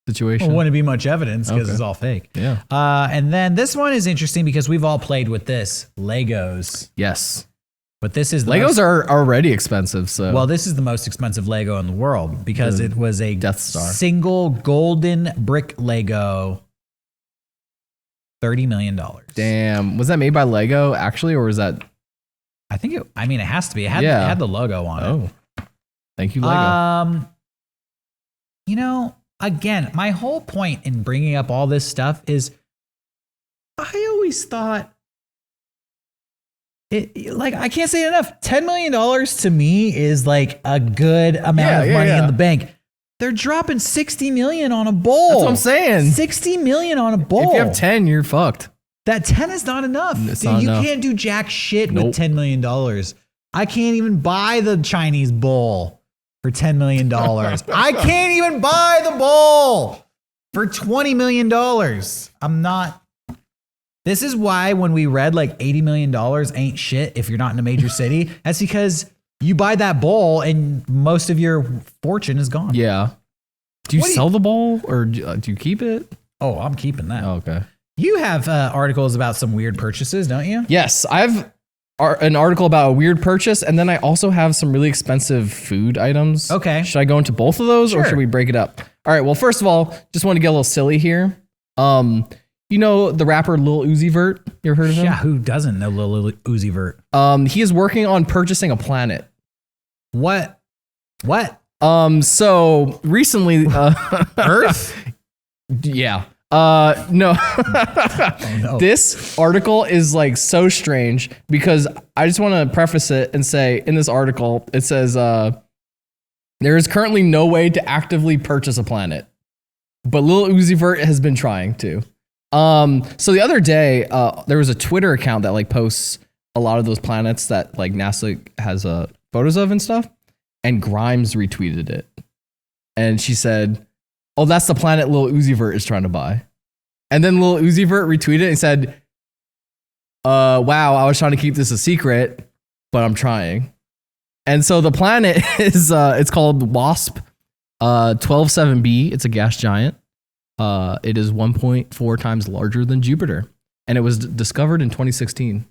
S2: situation?
S1: Well, wouldn't be much evidence because it's all fake.
S2: Yeah.
S1: And then this one is interesting because we've all played with this, Legos.
S2: Yes.
S1: But this is
S2: Legos are already expensive, so.
S1: Well, this is the most expensive Lego in the world because it was a
S2: Death Star.
S1: single golden brick Lego, $30 million.
S2: Damn. Was that made by Lego actually, or was that?
S1: I think it has to be. It had the logo on it.
S2: Oh. Thank you, Lego.
S1: You know, again, my whole point in bringing up all this stuff is I always thought I can't say it enough. $10 million to me is like a good amount of money in the bank. They're dropping $60 million on a bowl.
S2: That's what I'm saying.
S1: $60 million on a bowl.
S2: If you have 10, you're fucked.
S1: That 10 is not enough.
S2: It's not enough.
S1: Can't do jack shit with $10 million. I can't even buy the Chinese bowl for $10 million. I can't even buy the bowl for $20 million. I'm not. This is why when we read like $80 million ain't shit if you're not in a major city, that's because you buy that bowl and most of your fortune is gone.
S2: Yeah. Do you sell the bowl or do you keep it?
S1: Oh, I'm keeping that.
S2: Oh, okay.
S1: You have articles about some weird purchases, don't you?
S2: Yes. I have an article about a weird purchase, and then I also have some really expensive food items.
S1: Okay.
S2: Should I go into both of those or should we break it up? All right. Well, first of all, just want to get a little silly here. You know the rapper Lil Uzi Vert? You ever heard of him?
S1: Yeah, who doesn't know Lil Uzi Vert?
S2: He is working on purchasing a planet.
S1: What?
S2: So recently,
S1: Earth?
S2: Yeah. No.
S1: Oh, no.
S2: This article is like so strange because I just want to preface it and say in this article, it says, there is currently no way to actively purchase a planet, but Lil Uzi Vert has been trying to. So the other day, there was a Twitter account that like posts a lot of those planets that like NASA has photos of and stuff. And Grimes retweeted it. And she said, "Oh, that's the planet Lil Uzi Vert is trying to buy." And then Lil Uzi Vert retweeted it and said, "Wow, I was trying to keep this a secret, but I'm trying." And so the planet is it's called WASP 127b. It's a gas giant. It is 1.4 times larger than Jupiter, and it was discovered in 2016.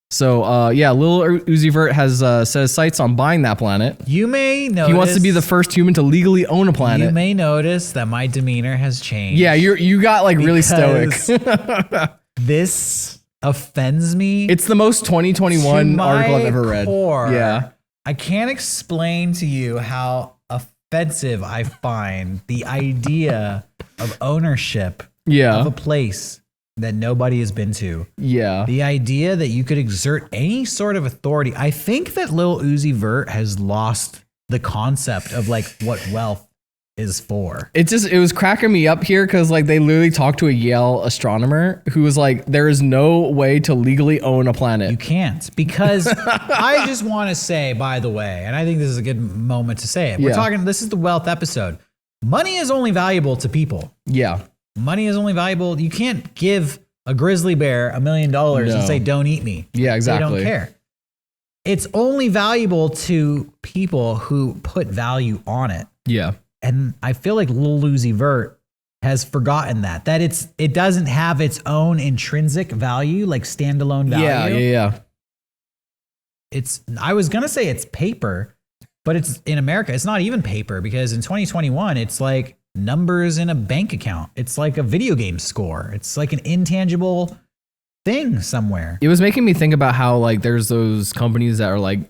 S2: So, yeah, Lil Uzi Vert has set his sights on buying that planet.
S1: You may notice.
S2: He wants to be the first human to legally own a planet.
S1: You may notice that my demeanor has changed.
S2: Yeah, you got like really stoic.
S1: This offends me.
S2: It's the most 2021 article I've ever read. Yeah.
S1: I can't explain to you how offensive I find the idea of ownership of a place that nobody has been to.
S2: Yeah.
S1: The idea that you could exert any sort of authority. I think that Lil Uzi Vert has lost the concept of like what wealth is for.
S2: It was cracking me up here because like they literally talked to a Yale astronomer who was like, there is no way to legally own a planet.
S1: You can't, because I just want to say, by the way, and I think this is a good moment to say it. We're talking, this is the wealth episode. Money is only valuable to people.
S2: Yeah.
S1: Money is only valuable. You can't give a grizzly bear $1 million and say, "Don't eat me."
S2: Yeah, exactly.
S1: They don't care. It's only valuable to people who put value on it.
S2: Yeah.
S1: And I feel like Lil Uzi Vert has forgotten that it doesn't have its own intrinsic value, like standalone value.
S2: Yeah.
S1: I was going to say it's paper, but it's in America. It's not even paper because in 2021, it's like numbers in a bank account. It's like a video game score. It's like an intangible thing somewhere.
S2: It was making me think about how like there's those companies that are like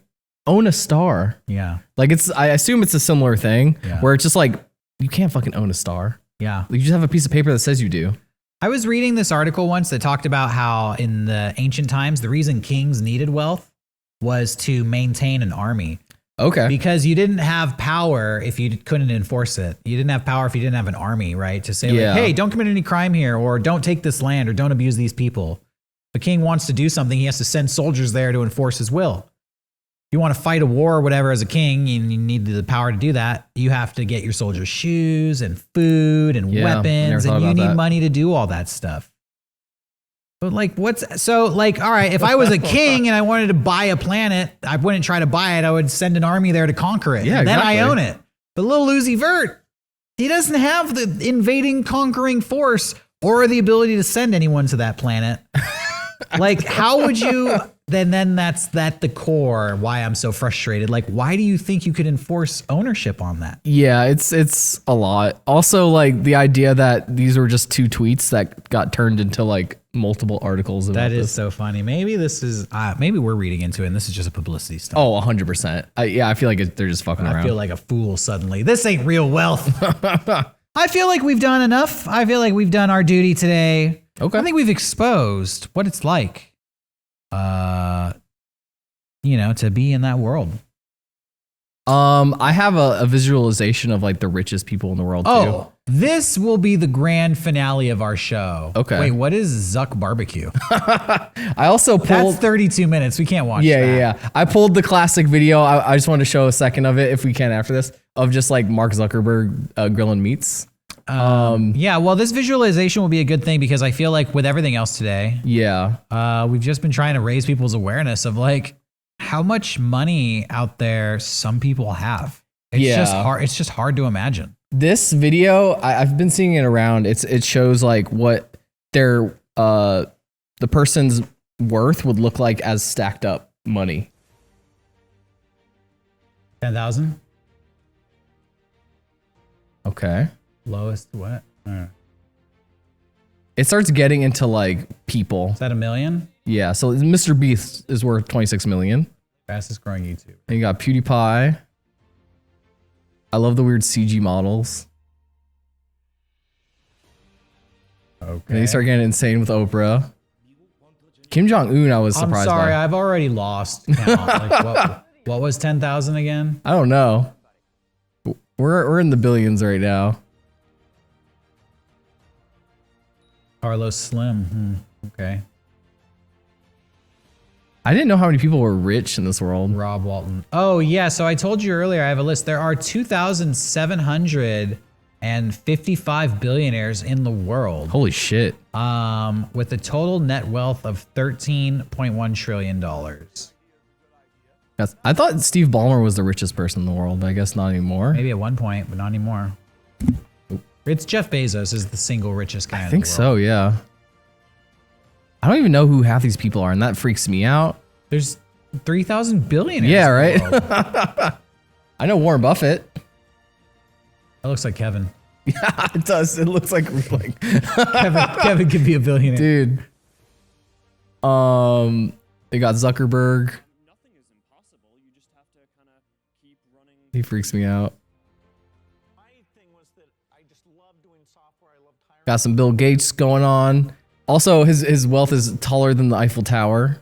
S2: own a star.
S1: Yeah.
S2: Like I assume it's a similar thing where it's just like you can't fucking own a star.
S1: Yeah.
S2: You just have a piece of paper that says you do.
S1: I was reading this article once that talked about how in the ancient times, the reason kings needed wealth was to maintain an army.
S2: Okay.
S1: Because you didn't have power if you couldn't enforce it. You didn't have power if you didn't have an army, right? To say, like, hey, don't commit any crime here, or don't take this land, or don't abuse these people. If a king wants to do something, he has to send soldiers there to enforce his will. you want to fight a war or whatever as a king and you need the power to do that, you have to get your soldiers shoes and food and weapons, and you need money to do all that stuff. But like, all right, if I was a king and I wanted to buy a planet, I wouldn't try to buy it. I would send an army there to conquer it.
S2: Yeah,
S1: and then
S2: exactly.
S1: I own it. But little Uzi Vert, he doesn't have the invading, conquering force or the ability to send anyone to that planet. Like, how would you... Then that's the core why I'm so frustrated. Like, why do you think you could enforce ownership on that?
S2: Yeah, it's a lot. Also, like the idea that these were just 2 tweets that got turned into like multiple articles about
S1: That is
S2: this.
S1: so funny. Maybe this is maybe we're reading into it and this is just a publicity stunt.
S2: Oh, 100%. I feel like they're just fucking around.
S1: I feel like a fool suddenly. This ain't real wealth. I feel like we've done enough. I feel like we've done our duty today.
S2: Okay.
S1: I think we've exposed what it's like. To be in that world.
S2: I have a visualization of like the richest people in the world too.
S1: This will be the grand finale of our show.
S2: Okay.
S1: Wait, what is Zuck Barbecue?
S2: I also pulled.
S1: That's 32 minutes. We can't watch that.
S2: Yeah. I pulled the classic video. I just wanted to show a second of it if we can after this of just like Mark Zuckerberg grilling meats.
S1: Well, this visualization will be a good thing because I feel like with everything else today, we've just been trying to raise people's awareness of like how much money out there some people have. It's just hard to imagine.
S2: This video, I've been seeing it around. It shows like what their the person's worth would look like as stacked up money.
S1: 10,000.
S2: Okay.
S1: Lowest what?
S2: It starts getting into like people.
S1: Is that $1 million?
S2: Yeah. So Mr. Beast is worth 26 million.
S1: Fastest growing YouTube.
S2: And you got PewDiePie. I love the weird CG models.
S1: Okay.
S2: And they start getting insane with Oprah. Kim Jong-un, I was surprised
S1: I'm sorry,
S2: by.
S1: I've already lost count. Like what was 10,000 again?
S2: I don't know. We're in the billions right now.
S1: Carlos Slim. Okay.
S2: I didn't know how many people were rich in this world.
S1: Rob Walton. Oh, yeah. So I told you earlier, I have a list. There are 2,755 billionaires in the world.
S2: Holy shit.
S1: With a total net wealth of $13.1 trillion.
S2: I thought Steve Ballmer was the richest person in the world, but I guess not anymore.
S1: Maybe at one point, but not anymore. It's Jeff Bezos is the single richest guy in the world.
S2: I think so, yeah. I don't even know who half these people are, and that freaks me out.
S1: There's 3,000 billionaires.
S2: Yeah,
S1: in
S2: right?
S1: the world.
S2: I know Warren Buffett.
S1: That looks like Kevin.
S2: Yeah, it does. It looks like
S1: Kevin could be a billionaire.
S2: Dude. They got Zuckerberg.
S4: Nothing is impossible. You just have to kind of keep running.
S2: He freaks me out.
S4: My thing was that I just love doing software. I love hiring.
S2: Got some Bill Gates going on. Also, his wealth is taller than the Eiffel Tower.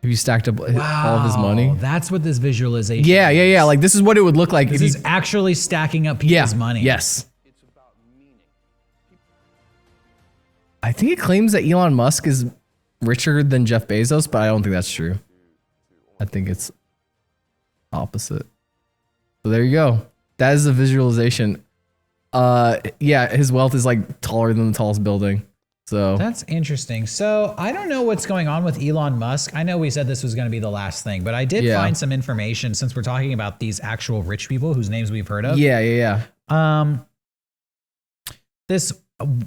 S2: If you stacked up all of his money.
S1: That's what this visualization
S2: Yeah.
S1: is.
S2: Like this is what it would look like
S1: This
S2: if you
S1: is actually stacking up people's money.
S2: Yes.
S4: It's about meaning.
S2: I think it claims that Elon Musk is richer than Jeff Bezos, but I don't think that's true. I think it's opposite. So there you go. That is a visualization. His wealth is like taller than the tallest building. So
S1: That's interesting. So I don't know what's going on with Elon Musk. I know we said this was going to be the last thing, but I did find some information since we're talking about these actual rich people whose names we've heard of.
S2: Yeah.
S1: This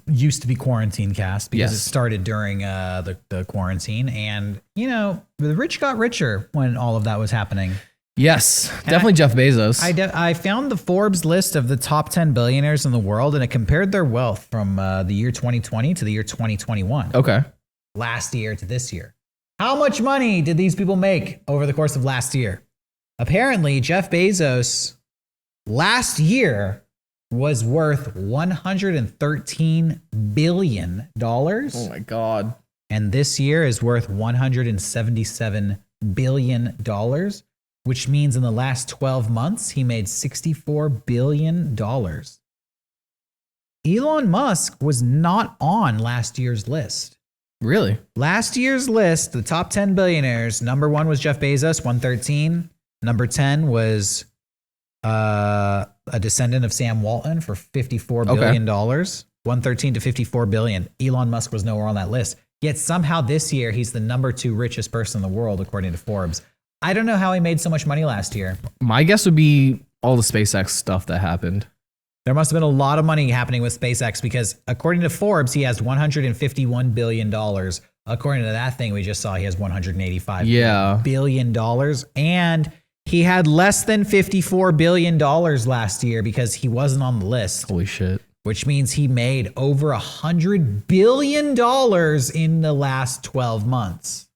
S1: used to be Quarantine Cast because it started during the quarantine, and the rich got richer when all of that was happening.
S2: Yes, definitely Jeff Bezos.
S1: I found the Forbes list of the top 10 billionaires in the world, and it compared their wealth from the year 2020 to the year 2021.
S2: Okay.
S1: Last year to this year. How much money did these people make over the course of last year? Apparently, Jeff Bezos last year was worth $113 billion.
S2: Oh my God.
S1: And this year is worth $177 billion, which means in the last 12 months, he made $64 billion. Elon Musk was not on last year's list.
S2: Really?
S1: Last year's list, the top 10 billionaires, number 1 was Jeff Bezos, 113. Number 10 was a descendant of Sam Walton for $54 billion. 113 to 54 billion. Elon Musk was nowhere on that list. Yet somehow this year, he's the number 2 richest person in the world, according to Forbes. I don't know how he made so much money last year.
S2: My guess would be all the SpaceX stuff that happened.
S1: There must have been a lot of money happening with SpaceX because according to Forbes, he has $151 billion. According to that thing we just saw, he has $185 billion. And he had less than $54 billion last year because he wasn't on the list.
S2: Holy shit.
S1: Which means he made over $100 billion in the last 12 months.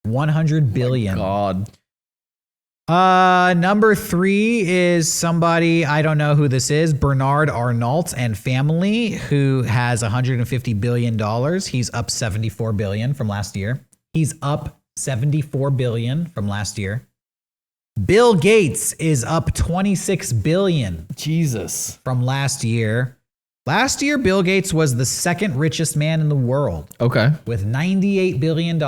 S1: 100 billion.
S2: God.
S1: Number 3 is somebody, I don't know who this is, Bernard Arnault and family, who has $150 billion. He's up 74 billion from last year. He's up 74 billion from last year. Bill Gates is up 26 billion.
S2: Jesus.
S1: From last year. Last year, Bill Gates was the second richest man in the world.
S2: Okay.
S1: With $98 billion.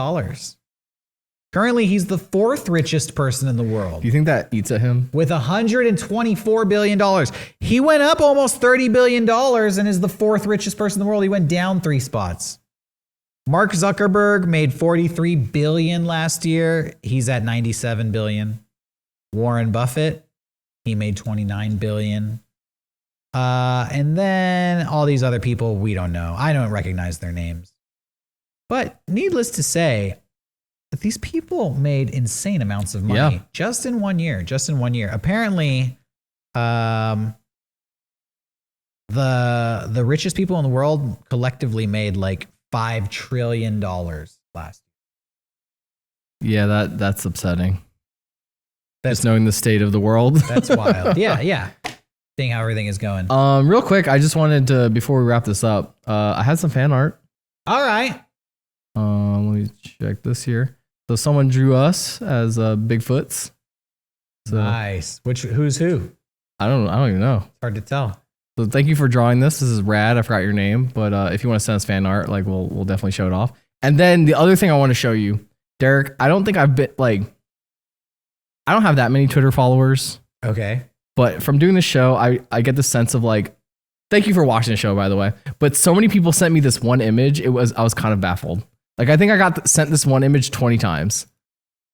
S1: Currently, he's the 4th richest person in the world.
S2: Do you think that eats at him?
S1: With $124 billion. He went up almost $30 billion and is the 4th richest person in the world. He went down 3 spots. Mark Zuckerberg made $43 billion last year. He's at $97 billion. Warren Buffett, he made $29 billion. And then all these other people, we don't know. I don't recognize their names. But needless to say, that these people made insane amounts of money just in 1 year. Apparently, the richest people in the world collectively made like $5 trillion last year.
S2: Yeah, that's upsetting. Just knowing the state of the world.
S1: That's wild. Yeah. Seeing how everything is going.
S2: Real quick, I just wanted to, before we wrap this up, I had some fan art.
S1: All right.
S2: Let me check this here. So someone drew us as Bigfoots. So,
S1: nice. Who's who?
S2: I don't even know.
S1: It's hard to tell.
S2: So thank you for drawing this. This is rad. I forgot your name, but if you want to send us fan art, like we'll definitely show it off. And then the other thing I want to show you, Derek, I don't think I've been like, I don't have that many Twitter followers.
S1: Okay.
S2: But from doing the show, I get the sense of like, thank you for watching the show, by the way. But so many people sent me this one image. I was kind of baffled. Like, I think I got sent this one image 20 times.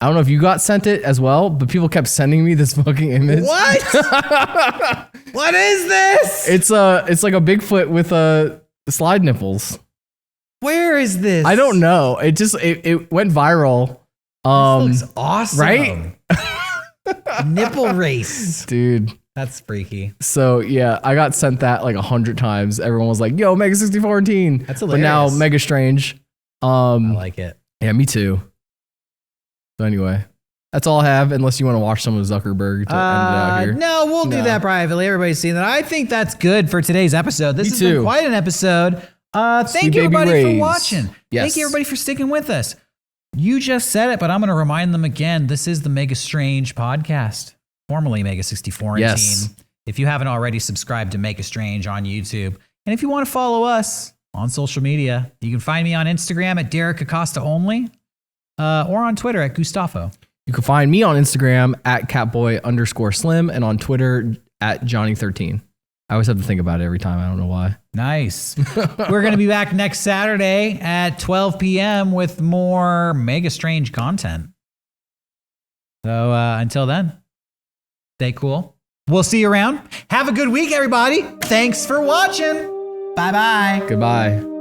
S2: I don't know if you got sent it as well, but people kept sending me this fucking image.
S1: What? What is this?
S2: It's like a Bigfoot with slide nipples.
S1: Where is this?
S2: I don't know. It went viral.
S1: This looks awesome.
S2: Right?
S1: Nipple race.
S2: Dude.
S1: That's freaky.
S2: So yeah, I got sent that like 100 times. Everyone was like, yo, Mega64antine.
S1: That's hilarious.
S2: But now Mega Strange.
S1: I like it.
S2: Yeah, me too. So anyway, that's all I have, unless you want to watch some of Zuckerberg to end it out here.
S1: No, we'll do that privately. Everybody's seen that. I think that's good for today's episode. This has been quite an episode. Thank you everybody for watching.
S2: Yes.
S1: Thank you everybody for sticking with us. You just said it, but I'm going to remind them again. This is the Mega Strange podcast, formerly Mega64antine.
S2: Yes.
S1: If you haven't already subscribed to Mega Strange on YouTube, and if you want to follow us on social media, you can find me on Instagram at Derek Acosta only, or on Twitter at Gustavo.
S2: You can find me on Instagram at catboy_slim and on Twitter at Johnny13. I always have to think about it every time. I don't know why.
S1: Nice. We're going to be back next Saturday at 12 p.m. with more Mega Strange content. So until then, stay cool. We'll see you around. Have a good week, everybody. Thanks for watching. Bye-bye.
S2: Goodbye.